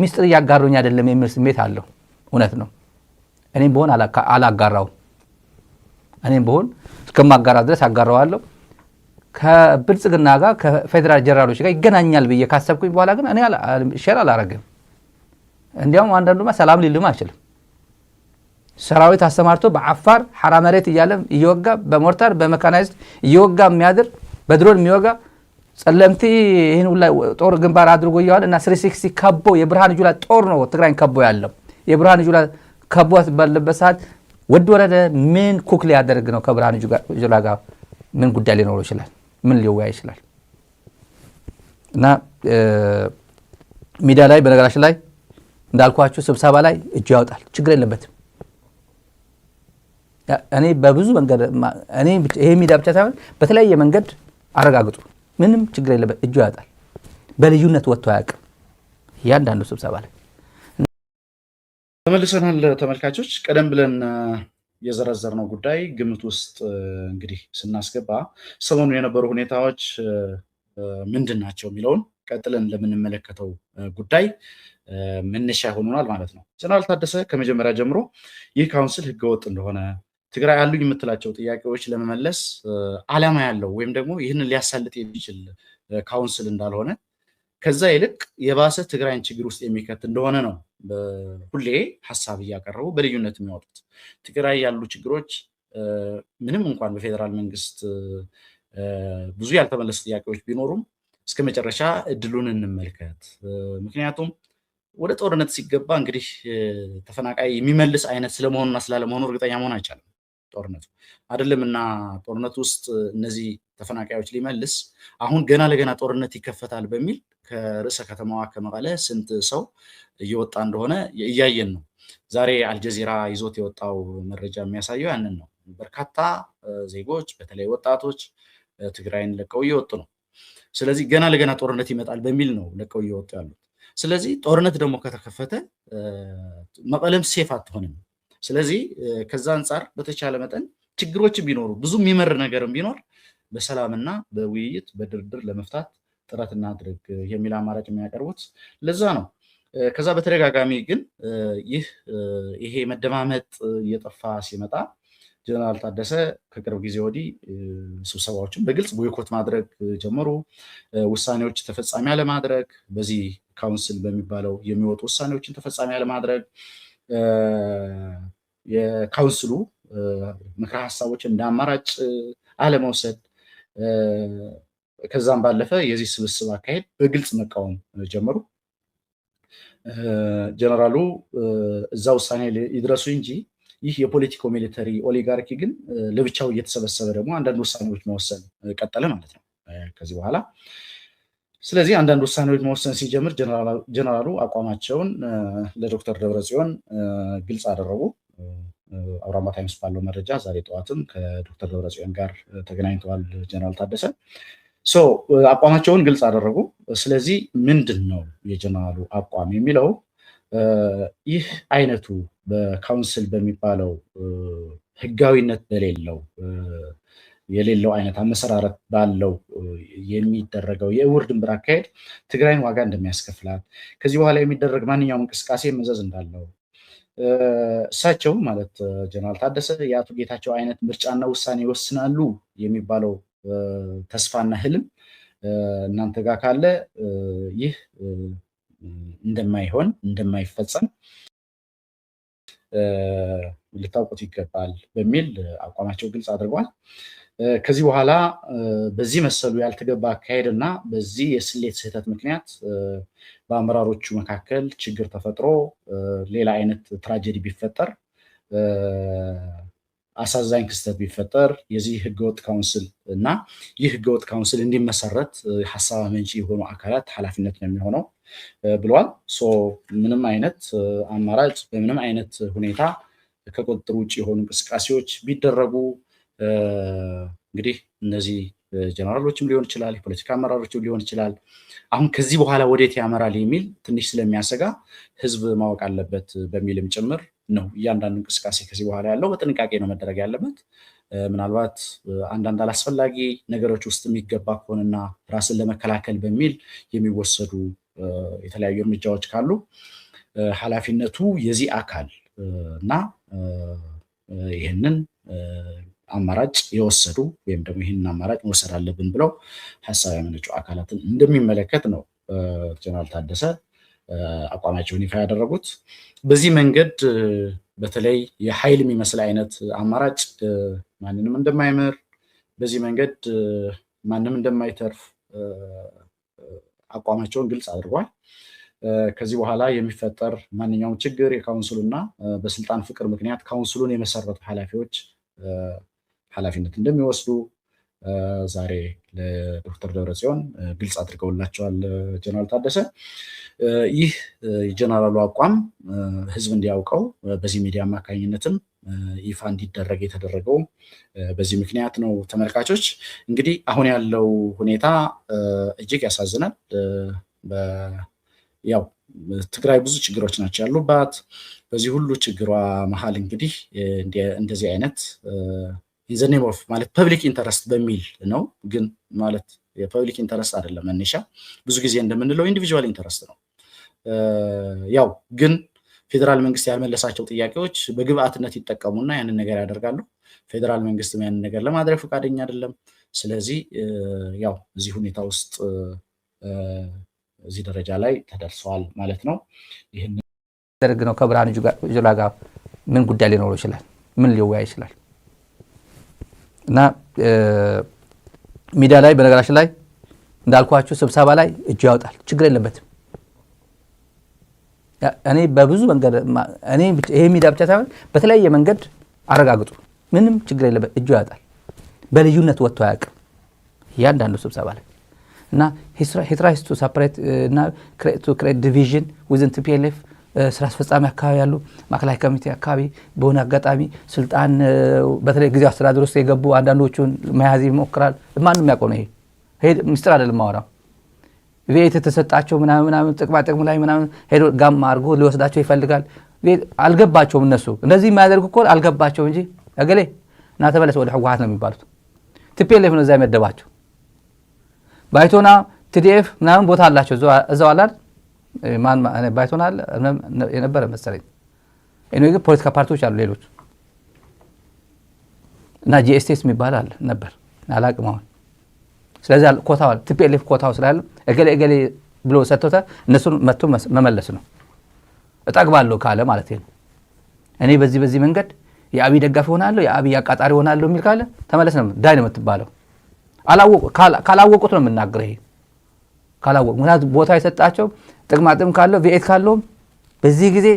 ሚስጥር እያጋሩኝ አይደለም የሚል ስሜት አለው። እውነት ነው። እኔም በሆን አላጋራው እኔም በሆን እስከማጋራ ድረስ አጋራዋለሁ። ከብልጽግና ጋር ከፌደራል ጀነራሎች ጋር ይገናኛል ብዬ ካሰብኩኝ በኋላ ግን እኔ ሼር አላረግም። እንዲያውም አንዳንዱማ ሰላም ሊልም አይችልም። ሰራዊት አስተማርቶ በአፋር ሐራ መሬት እያለ እየወጋ በሞርታር በመካናይዝድ እየወጋ የሚያድር በድሮን የሚወጋ ጸለምቲ ይህን ሁላ ጦር ግንባር አድርጎ እያዋል እና 360 ከቦ የብርሃን ጁላ ጦር ነው ትግራይን ከቦ ያለው። የብርሃን ጁላ ከቦት ባለበት ሰዓት ወድ ወረደ ምን ኩክ ሊያደርግ ነው? ከብርሃን ጁላ ጋር ምን ጉዳይ ሊኖረው ይችላል? ምን ሊወያይ ይችላል? እና ሚዲያ ላይ በነገራችን ላይ እንዳልኳችሁ ስብሰባ ላይ እጁ ያወጣል፣ ችግር የለበትም። እኔ በብዙ መንገድ እኔ ይሄ ሚዲያ ብቻ ሳይሆን በተለያየ መንገድ አረጋግጡ፣ ምንም ችግር የለበት፣ እጁ ያወጣል። በልዩነት ወጥቶ አያውቅም እያንዳንዱ ስብሰባ ላይ። ተመልሰናል ተመልካቾች። ቀደም ብለን የዘረዘርነው ጉዳይ ግምት ውስጥ እንግዲህ ስናስገባ ሰሞኑን የነበሩ ሁኔታዎች ምንድን ናቸው የሚለውን ቀጥለን ለምንመለከተው ጉዳይ መነሻ ሆኖናል ማለት ነው። ጀነራል ታደሰ ከመጀመሪያ ጀምሮ ይህ ካውንስል ህገወጥ እንደሆነ ትግራይ ያሉኝ የምትላቸው ጥያቄዎች ለመመለስ ዓላማ ያለው ወይም ደግሞ ይህንን ሊያሳልጥ የሚችል ካውንስል እንዳልሆነ ከዛ ይልቅ የባሰ ትግራይን ችግር ውስጥ የሚከት እንደሆነ ነው ሁሌ ሐሳብ እያቀረቡ በልዩነት የሚያወጡት። ትግራይ ያሉ ችግሮች ምንም እንኳን በፌዴራል መንግስት ብዙ ያልተመለሱ ጥያቄዎች ቢኖሩም እስከ መጨረሻ እድሉን እንመልከት። ምክንያቱም ወደ ጦርነት ሲገባ እንግዲህ ተፈናቃይ የሚመልስ አይነት ስለመሆኑና ስላለመሆኑ እርግጠኛ መሆን አይቻልም። ጦርነቱ አይደለምና ጦርነት ውስጥ እነዚህ ተፈናቃዮች ሊመልስ አሁን ገና ለገና ጦርነት ይከፈታል በሚል ከርዕሰ ከተማዋ ከመቀለ ስንት ሰው እየወጣ እንደሆነ እያየን ነው። ዛሬ አልጀዚራ ይዞት የወጣው መረጃ የሚያሳየው ያንን ነው። በርካታ ዜጎች በተለይ ወጣቶች ትግራይን ለቀው እየወጡ ነው። ስለዚህ ገና ለገና ጦርነት ይመጣል በሚል ነው ለቀው እየወጡ ያሉት። ስለዚህ ጦርነት ደግሞ ከተከፈተ መቀለም ሴፍ አትሆንም። ስለዚህ ከዛ አንጻር በተቻለ መጠን ችግሮች ቢኖሩ ብዙ የሚመር ነገርም ቢኖር በሰላምና በውይይት በድርድር ለመፍታት ጥረት እናድርግ የሚል አማራጭ የሚያቀርቡት ለዛ ነው። ከዛ በተደጋጋሚ ግን ይሄ መደማመጥ እየጠፋ ሲመጣ ጀነራል ታደሰ ከቅርብ ጊዜ ወዲህ ስብሰባዎችን በግልጽ ቦይኮት ማድረግ ጀመሩ። ውሳኔዎች ተፈጻሚ አለማድረግ፣ በዚህ ካውንስል በሚባለው የሚወጡ ውሳኔዎችን ተፈጻሚ አለማድረግ፣ የካውንስሉ ምክረ ሀሳቦችን እንደ አማራጭ አለመውሰድ፣ ከዛም ባለፈ የዚህ ስብስብ አካሄድ በግልጽ መቃወም ጀመሩ። ጀነራሉ እዛ ውሳኔ ይድረሱ እንጂ ይህ የፖለቲኮ ሚሊተሪ ኦሊጋርኪ ግን ለብቻው እየተሰበሰበ ደግሞ አንዳንድ ውሳኔዎች መወሰን ቀጠለ ማለት ነው ከዚህ በኋላ። ስለዚህ አንዳንድ ውሳኔዎች መወሰን ሲጀምር ጀነራሉ አቋማቸውን ለዶክተር ደብረጽዮን ግልጽ አደረጉ። አውራምባ ታይምስ ባለው መረጃ ዛሬ ጠዋትም ከዶክተር ደብረጽዮን ጋር ተገናኝተዋል ጀነራል ታደሰ። አቋማቸውን ግልጽ አደረጉ። ስለዚህ ምንድን ነው የጀነራሉ አቋም የሚለው ይህ አይነቱ በካውንስል በሚባለው ህጋዊነት የሌለው አይነት አመሰራረት ባለው የሚደረገው የእውር ድንበር አካሄድ ትግራይን ዋጋ እንደሚያስከፍላት፣ ከዚህ በኋላ የሚደረግ ማንኛውም እንቅስቃሴ መዘዝ እንዳለው፣ እሳቸው ማለት ጀነራል ታደሰ የአቶ ጌታቸው አይነት ምርጫና ውሳኔ ይወስናሉ የሚባለው ተስፋና ህልም እናንተ ጋር ካለ ይህ እንደማይሆን እንደማይፈጸም ልታውቁት ይገባል በሚል አቋማቸው ግልጽ አድርጓል። ከዚህ በኋላ በዚህ መሰሉ ያልተገባ አካሄድና በዚህ የስሌት ስህተት ምክንያት በአመራሮቹ መካከል ችግር ተፈጥሮ ሌላ አይነት ትራጀዲ ቢፈጠር አሳዛኝ ክስተት ቢፈጠር የዚህ ህገወጥ ካውንስል እና ይህ ህገወጥ ካውንስል እንዲመሰረት ሐሳብ አመንጪ የሆኑ አካላት ኃላፊነት ነው የሚሆነው ብለዋል። ምንም አይነት አማራጭ በምንም አይነት ሁኔታ ከቁጥጥር ውጭ የሆኑ እንቅስቃሴዎች ቢደረጉ እንግዲህ እነዚህ ጀነራሎችም ሊሆን ይችላል፣ የፖለቲካ አመራሮችም ሊሆን ይችላል። አሁን ከዚህ በኋላ ወዴት ያመራል የሚል ትንሽ ስለሚያሰጋ ህዝብ ማወቅ አለበት በሚልም ጭምር ነው እያንዳንዱ እንቅስቃሴ ከዚህ በኋላ ያለው በጥንቃቄ ነው መደረግ ያለበት። ምናልባት አንዳንድ አላስፈላጊ ነገሮች ውስጥ የሚገባ ከሆነና ራስን ለመከላከል በሚል የሚወሰዱ የተለያዩ እርምጃዎች ካሉ ኃላፊነቱ የዚህ አካል እና ይህንን አማራጭ የወሰዱ ወይም ደግሞ ይህንን አማራጭ መውሰድ አለብን ብለው ሀሳብ ያመነጩ አካላትን እንደሚመለከት ነው ጀነራል ታደሰ አቋማቸውን ይፋ ያደረጉት። በዚህ መንገድ በተለይ የኃይል የሚመስል አይነት አማራጭ ማንንም እንደማይምር፣ በዚህ መንገድ ማንም እንደማይተርፍ አቋማቸውን ግልጽ አድርጓል። ከዚህ በኋላ የሚፈጠር ማንኛውም ችግር የካውንስሉና በስልጣን ፍቅር ምክንያት ካውንስሉን የመሰረቱ ኃላፊዎች ኃላፊነት እንደሚወስዱ ዛሬ ለዶክተር ደብረጽዮን ግልጽ አድርገውላቸዋል ጀነራል ታደሰ። ይህ የጀነራሉ አቋም ህዝብ እንዲያውቀው በዚህ ሚዲያ አማካኝነትም ይፋ እንዲደረግ የተደረገው በዚህ ምክንያት ነው። ተመልካቾች እንግዲህ አሁን ያለው ሁኔታ እጅግ ያሳዝናል። ያው ትግራይ ብዙ ችግሮች ናቸው ያሉባት። በዚህ ሁሉ ችግሯ መሀል እንግዲህ እንደዚህ አይነት ኢንዘኔም ኦፍ ማለት ፐብሊክ ኢንተረስት በሚል ነው። ግን ማለት የፐብሊክ ኢንተረስት አይደለም መነሻ፣ ብዙ ጊዜ እንደምንለው ኢንዲቪጁዋል ኢንተረስት ነው። ያው ግን ፌዴራል መንግስት ያልመለሳቸው ጥያቄዎች በግብአትነት ይጠቀሙና ያንን ነገር ያደርጋሉ። ፌዴራል መንግስትም ያንን ነገር ለማድረግ ፈቃደኛ አይደለም። ስለዚህ ያው እዚህ ሁኔታ ውስጥ እዚህ ደረጃ ላይ ተደርሰዋል ማለት ነው። ይህን ደርግ ነው ከብርሃኑ ጁላ ጋር ምን ጉዳይ ሊኖረው ይችላል? ምን ሊወያይ ይችላል? እና ሚዲያ ላይ በነገራችን ላይ እንዳልኳችሁ ስብሰባ ላይ እጁ ያወጣል፣ ችግር የለበትም። እኔ በብዙ መንገድ እኔ ይሄ ሚዲያ ብቻ ሳይሆን በተለያየ መንገድ አረጋግጡ፣ ምንም ችግር የለበት፣ እጁ ያወጣል። በልዩነት ወጥቶ አያውቅም እያንዳንዱ ስብሰባ ላይ እና he tries to separate እና to create division within TPLF ስራ አስፈጻሚ አካባቢ ያሉ ማዕከላዊ ኮሚቴ አካባቢ በሆነ አጋጣሚ ስልጣን በተለይ ጊዜያዊ አስተዳደር ውስጥ የገቡ አንዳንዶቹን መያዝ ይሞክራል። ማንም ያውቀው ነው። ይሄ ምስጢር አይደለም ማወራው። ቤት የተሰጣቸው ምናምን ጥቅም ላይ ምናምን ሄዶ ጋም አድርጎ ሊወስዳቸው ይፈልጋል። አልገባቸውም። እነሱ እንደዚህ የሚያደርጉ እኮ አልገባቸው እንጂ እገሌ እና ተመለስ ወደ ህወሓት ነው የሚባሉት። TPLF ነው እዛ የሚያደባቸው። ባይቶና TDF ምናምን ቦታ አላቸው እዛው አላል ማን ባይቶና የነበረ መሰለኝ። እኔ ግን ፖለቲካ ፓርቲዎች አሉ ሌሎች እና GSTS የሚባል አለ ነበር አላቅም አሁን። ስለዚህ ኮታው TPLF ኮታው ስላለ እገሌ ብሎ ሰጥቶታ እነሱን መጥቶ መመለስ ነው። እጠግባለሁ ካለ ማለት ነው። እኔ በዚህ መንገድ የአብይ ደጋፊ ሆናለሁ የአብይ አቃጣሪ ሆናለሁ የሚል ካለ ተመለስ ነው ዳይ ነው የምትባለው። ካላወቁት ነው የምናገረው። ይሄ ካላወቁ ምክንያቱም ቦታ የሰጣቸው ጥቅማጥም ካለው ቪኤት ካለው በዚህ ጊዜ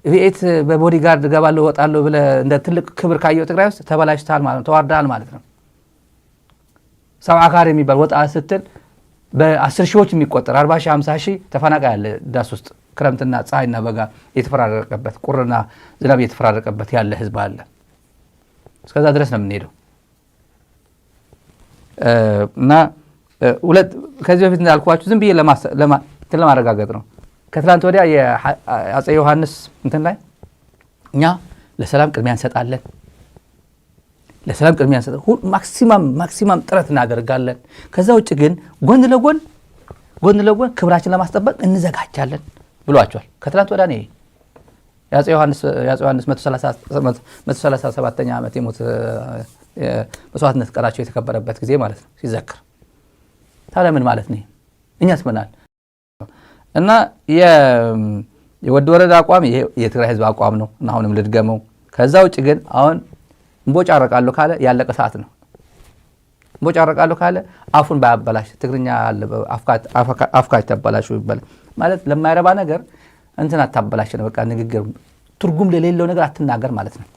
ቪኤት በቦዲጋርድ ገባለሁ ወጣለሁ ብለ እንደ ትልቅ ክብር ካየው ትግራይ ውስጥ ተበላሽታል ማለት ነው፣ ተዋርዳል ማለት ነው። ሰው አካሪ የሚባል ወጣ ስትል በ10 ሺዎች የሚቆጠር 40 ሺህ 50 ሺህ ተፈናቃይ ያለ ዳስ ውስጥ ክረምትና ፀሐይና በጋ የተፈራረቀበት ቁርና ዝናብ የተፈራረቀበት ያለ ህዝብ አለ። እስከዛ ድረስ ነው የምንሄደው። እና ሁለት ከዚህ በፊት እንዳልኳችሁ ዝም ብዬ ለማረጋገጥ ነው። ከትላንት ወዲያ የአፄ ዮሐንስ እንትን ላይ እኛ ለሰላም ቅድሚያ እንሰጣለን፣ ማክሲማም ጥረት እናደርጋለን። ከዛ ውጭ ግን ጎን ለጎን ክብራችን ለማስጠበቅ እንዘጋጃለን ብሏቸዋል። ከትላንት ወዲያ ነው ያጼ ዮሐንስ 137ኛ ዓመት የሞት መስዋዕትነት ቀናቸው የተከበረበት ጊዜ ማለት ነው ሲዘክር። ታዲያ ምን ማለት ነው? እኛስ ምናል እና የወድ ወረዳ አቋም የትግራይ ህዝብ አቋም ነው እና አሁንም ልድገመው። ከዛ ውጭ ግን አሁን እንቦጭ አረቃለሁ ካለ ያለቀ ሰዓት ነው። እንቦጭ አረቃለሁ ካለ አፉን ባያበላሽ ትግርኛ አለ አፍካት ተበላሹ ይባላል ማለት ለማይረባ ነገር እንትን አታበላሽ ነው። በቃ ንግግር ትርጉም ለሌለው ነገር አትናገር ማለት ነው።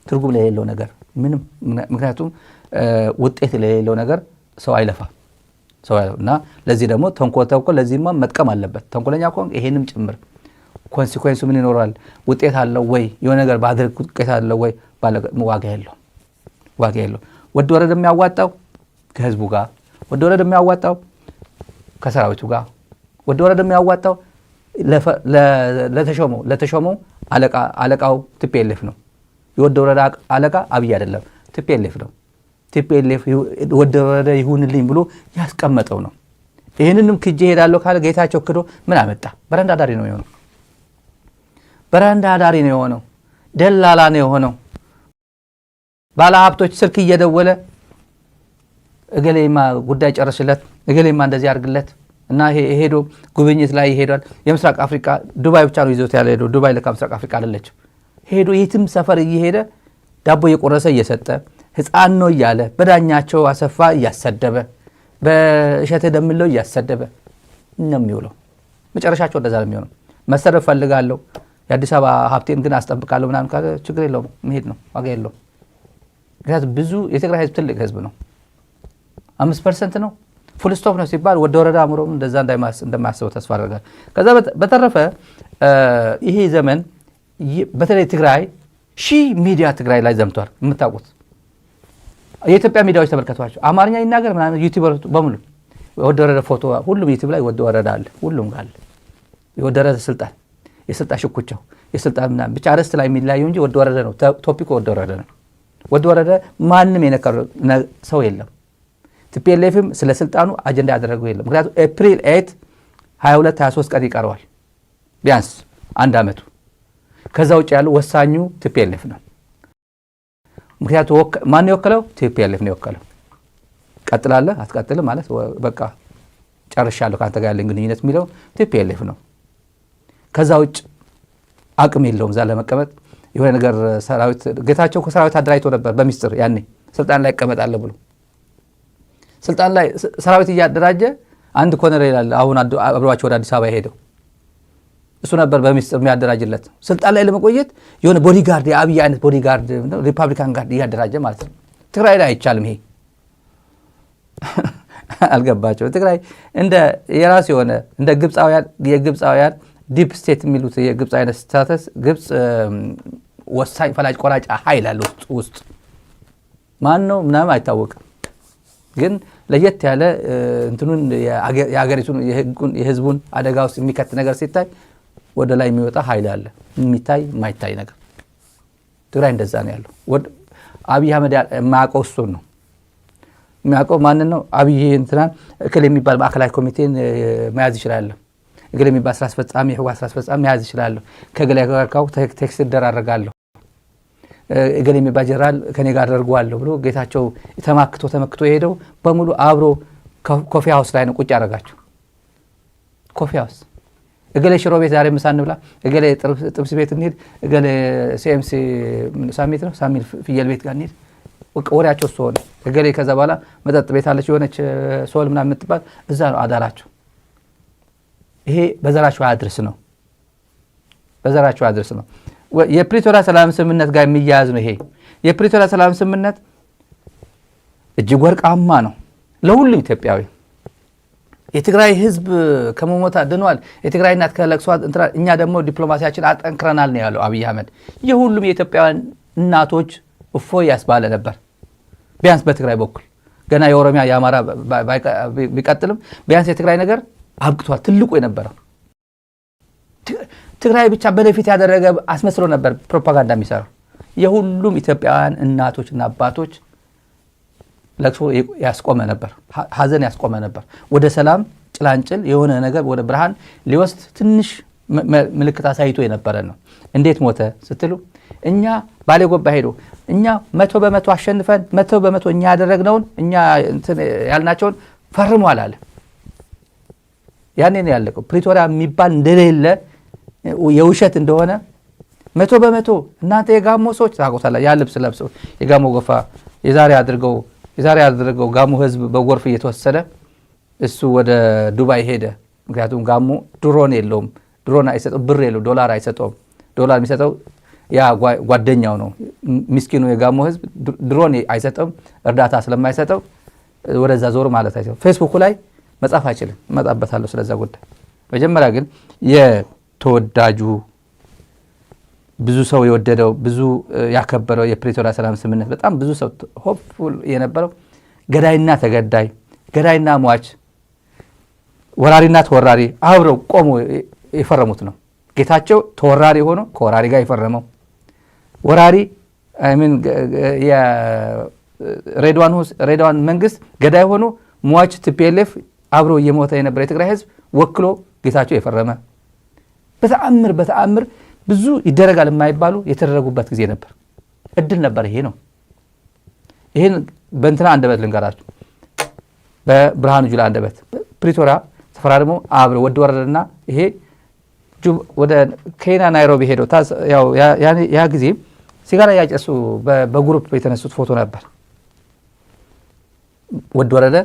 ትርጉም ለሌለው ነገር ምንም ምክንያቱም ውጤት ለሌለው ነገር ሰው አይለፋ እና ለዚህ ደግሞ ተንኮል ለዚህማ መጥቀም አለበት። ተንኮለኛ ከሆነ ይሄንም ጭምር ኮንሲኩዌንሱ ምን ይኖራል? ውጤት አለው ወይ? የሆነ ነገር ባድርግ ውጤት አለው ወይ? ዋጋ የለው። ወድ ወረደ የሚያዋጣው ከህዝቡ ጋር፣ ወድ ወረደ የሚያዋጣው ከሰራዊቱ ጋር፣ ወድ ወረደ የሚያዋጣው ለተሾመው አለቃው ቲፒኤልኤፍ ነው። የወድ ወረዳ አለቃ አብይ አይደለም፣ ቲፒኤልኤፍ ነው። ቲፒኤልኤፍ ወድ ወረደ ይሁንልኝ ብሎ ያስቀመጠው ነው። ይህንንም ክጄ ሄዳለሁ ካለ ጌታቸው ክዶ ምን አመጣ? በረንዳ ዳሪ ነው የሆነው። ደላላ ነው የሆነው። ባለ ሀብቶች ስልክ እየደወለ እገሌማ ጉዳይ ጨርስለት፣ እገሌማ እንደዚህ አድርግለት እና ሄዶ ጉብኝት ላይ ይሄዳል። የምስራቅ አፍሪካ ዱባይ ብቻ ነው ይዞት ያለ ሄዶ ዱባይ ለካ ምስራቅ አፍሪካ አይደለችም። ሄዶ የትም ሰፈር እየሄደ ዳቦ እየቆረሰ እየሰጠ ህፃን ነው እያለ በዳኛቸው አሰፋ እያሰደበ በእሸተ ደምለው እያሰደበ ነው የሚውለው። መጨረሻቸው እንደዛ ነው የሚሆነው። መሰረፍ ፈልጋለሁ የአዲስ አበባ ሀብቴን ግን አስጠብቃለሁ ምናምን ካለ ችግር የለውም መሄድ ነው፣ ዋጋ የለውም። ምክንያቱም ብዙ የትግራይ ህዝብ ትልቅ ህዝብ ነው። 5% ነው ፉል ስቶፕ ነው ሲባል ወደ ወረዳ አምሮም እንደዛ እንደማያስበው ተስፋ አደርጋለሁ። ከዛ በተረፈ ይሄ ዘመን በተለይ ትግራይ ሚዲያ ትግራይ ላይ ዘምቷል። የምታውቁት የኢትዮጵያ ሚዲያዎች ተመልከቷቸው። አማርኛ ይናገር ምናምን ዩቲዩበር በሙሉ ወደ ወረዳ ፎቶ ሁሉም ዩቲዩብ ላይ ወደ ወረዳ አለ፣ ሁሉም ጋር አለ። ወደ ወረዳ ስልጣን የስልጣን ሽኩቻው የስልጣን ምናምን ብቻ አረስት ላይ የሚለያየው እንጂ ወደ ወረዳ ነው ቶፒኩ፣ ወደ ወረዳ ነው። ወደ ወረዳ ማንም የነካው ሰው የለም። ቲፒኤልኤፍም ስለ ስልጣኑ አጀንዳ ያደረገው የለም። ምክንያቱም ኤፕሪል 8 22 23 ቀን ይቀረዋል ቢያንስ አንድ አመቱ። ከዛ ውጭ ያለው ወሳኙ ቲፒኤልኤፍ ነው። ምክንያቱም ማን የወከለው? ቲፒኤልኤፍ ነው የወከለው። ቀጥላለህ አትቀጥልም ማለት በቃ ጨርሻለሁ ካንተ ጋር ያለኝ ግንኙነት የሚለው ቲፒኤልኤፍ ነው። ከዛ ውጭ አቅም የለውም እዛ ለመቀመጥ። የሆነ ነገር ሰራዊት ጌታቸው ከሰራዊት አደራጅቶ ነበር በሚስጥር ያኔ ስልጣን ላይ ይቀመጣል ብሎ ስልጣን ላይ ሰራዊት እያደራጀ አንድ ኮሎኔል አለ አሁን አብሯቸው ወደ አዲስ አበባ ሄደው እሱ ነበር በሚስጥር የሚያደራጅለት ስልጣን ላይ ለመቆየት የሆነ ቦዲጋርድ የአብይ አይነት ቦዲጋርድ ሪፐብሊካን ጋርድ እያደራጀ ማለት ነው። ትግራይ ላይ አይቻልም ይሄ አልገባቸው። ትግራይ እንደ የራስ የሆነ እንደ የግብፃውያን ዲፕ ስቴት የሚሉት የግብፅ አይነት ስታተስ ግብፅ ወሳኝ ፈላጭ ቆራጭ ኃይል አለ ውስጥ ማን ነው ምናምን አይታወቅም። ግን ለየት ያለ እንትኑን የሀገሪቱን የህዝቡን አደጋ ውስጥ የሚከት ነገር ሲታይ ወደ ላይ የሚወጣ ኃይል አለ፣ የሚታይ የማይታይ ነገር። ትግራይ እንደዛ ነው ያለው። አብይ አህመድ የማያውቀው እሱን ነው የሚያውቀው። ማንን ነው? አብይ እንትናን እክል የሚባል ማዕከላዊ ኮሚቴን መያዝ ይችላል። እግል የሚባል ስራ አስፈጻሚ ህዋ ስራ አስፈጻሚ መያዝ ይችላል። ከግል ያጋርካው ቴክስት ደራረጋለሁ እግል የሚባል ጀነራል ከኔ ጋር አደርጓለሁ ብሎ ጌታቸው ተመክቶ የሄደው በሙሉ አብሮ ኮፊ ሃውስ ላይ ነው ቁጭ ያደረጋቸው። ኮፊ ሃውስ እግል ሽሮ ቤት ዛሬ ምሳ እንብላ፣ እግል ጥብስ ቤት እንሂድ፣ እግል ሲኤምሲ ሳሚት ነው ሳሚል ፍየል ቤት ጋር እንሂድ። ወሬያቸው እሱ ሆነ። እግል ከዛ በኋላ መጠጥ ቤት አለች የሆነች ሶል ምናምን የምትባል እዛ ነው አዳራቸው። ይሄ በዘራቸው አድርስ ነው፣ በዘራቸው አድርስ ነው። የፕሪቶሪያ ሰላም ስምምነት ጋር የሚያያዝ ነው። ይሄ የፕሪቶሪያ ሰላም ስምምነት እጅግ ወርቃማ ነው ለሁሉም ኢትዮጵያዊ። የትግራይ ህዝብ ከመሞት ድኗል። የትግራይ እናት ከለቅሷት እኛ ደግሞ ዲፕሎማሲያችን አጠንክረናል ነው ያለው አብይ አህመድ። የሁሉም የኢትዮጵያውያን እናቶች እፎይ ያስባለ ነበር። ቢያንስ በትግራይ በኩል ገና የኦሮሚያ የአማራ ቢቀጥልም ቢያንስ የትግራይ ነገር አብቅቷል። ትልቁ የነበረው ትግራይ ብቻ በለፊት ያደረገ አስመስሎ ነበር ፕሮፓጋንዳ የሚሰራው። የሁሉም ኢትዮጵያውያን እናቶችና አባቶች ለቅሶ ያስቆመ ነበር፣ ሀዘን ያስቆመ ነበር። ወደ ሰላም ጭላንጭል የሆነ ነገር ወደ ብርሃን ሊወስድ ትንሽ ምልክት አሳይቶ የነበረ ነው። እንዴት ሞተ ስትሉ እኛ ባሌ ጎባ ሄዶ እኛ 100% አሸንፈን 100% እኛ ያደረግነውን እኛ ያልናቸውን ፈርሟል አለ። ያኔ ነው ያለቀው። ፕሪቶሪያ የሚባል እንደሌለ የውሸት እንደሆነ 100% እናንተ የጋሞ ሰዎች ታውቁታላችሁ። ያ ልብስ ለብሰው የጋሞ ጎፋ የዛሬ አድርገው ጋሞ ህዝብ በጎርፍ እየተወሰደ እሱ ወደ ዱባይ ሄደ። ምክንያቱም ጋሞ ድሮን የለውም፣ ድሮን አይሰጠው፣ ብር የለው፣ ዶላር አይሰጠውም። ዶላር የሚሰጠው ያ ጓደኛው ነው። ምስኪኑ የጋሞ ህዝብ ድሮን አይሰጠውም፣ እርዳታ ስለማይሰጠው ወደዛ ዞር ማለት አይሰጠው። ፌስቡክ ላይ መጻፍ አይችልም። እመጣበታለሁ ስለዛ ጉዳይ። መጀመሪያ ግን የተወዳጁ ብዙ ሰው የወደደው ብዙ ያከበረው የፕሪቶሪያ ሰላም ስምምነት በጣም ብዙ ሰው ሆፕፉል የነበረው ገዳይና ተገዳይ፣ ገዳይና ሟች፣ ወራሪና ተወራሪ አብረው ቆሞ የፈረሙት ነው። ጌታቸው ተወራሪ ሆኖ ከወራሪ ጋር የፈረመው ወራሪ ሬድዋን መንግስት ገዳይ ሆኖ ሟች ቲፒኤልኤፍ አብሮ እየሞተ የነበረ የትግራይ ህዝብ ወክሎ ጌታቸው የፈረመ በተአምር ብዙ ይደረጋል የማይባሉ የተደረጉበት ጊዜ ነበር። እድል ነበር። ይሄ ነው። ይሄን በእንትና አንደበት ልንገራችሁ። በብርሃኑ ጁላ አንደበት ፕሪቶሪያ ተፈራርሞ አብረው ወደ ወረደና ይሄ ወደ ኬንያ ናይሮቢ ሄደው ያው ያ ጊዜ ሲጋራ ያጨሱ በግሩፕ የተነሱት ፎቶ ነበር። ወደ ወረደ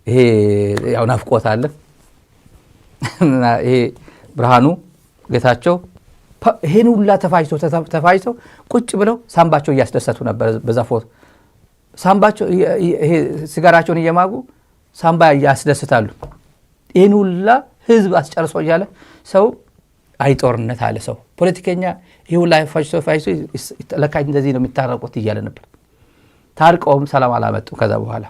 ይሄ ያው ናፍቆት አለ እና ይሄ ብርሃኑ ጌታቸው ይሄን ሁላ ተፋጅተው ቁጭ ብለው ሳምባቸው እያስደሰቱ ነበር። በዛ ፎቶ ሳምባቸው ይሄ ሲጋራቸውን እየማጉ ሳምባ ያስደስታሉ። ይሄን ሁላ ህዝብ አስጨርሶ እያለ ሰው አይጦርነት አለ ሰው ፖለቲከኛ ይሄ ሁላ ፋጅቶ ለካ እንደዚህ ነው የሚታረቁት እያለ ነበር። ታርቀውም ሰላም አላመጡ። ከዛ በኋላ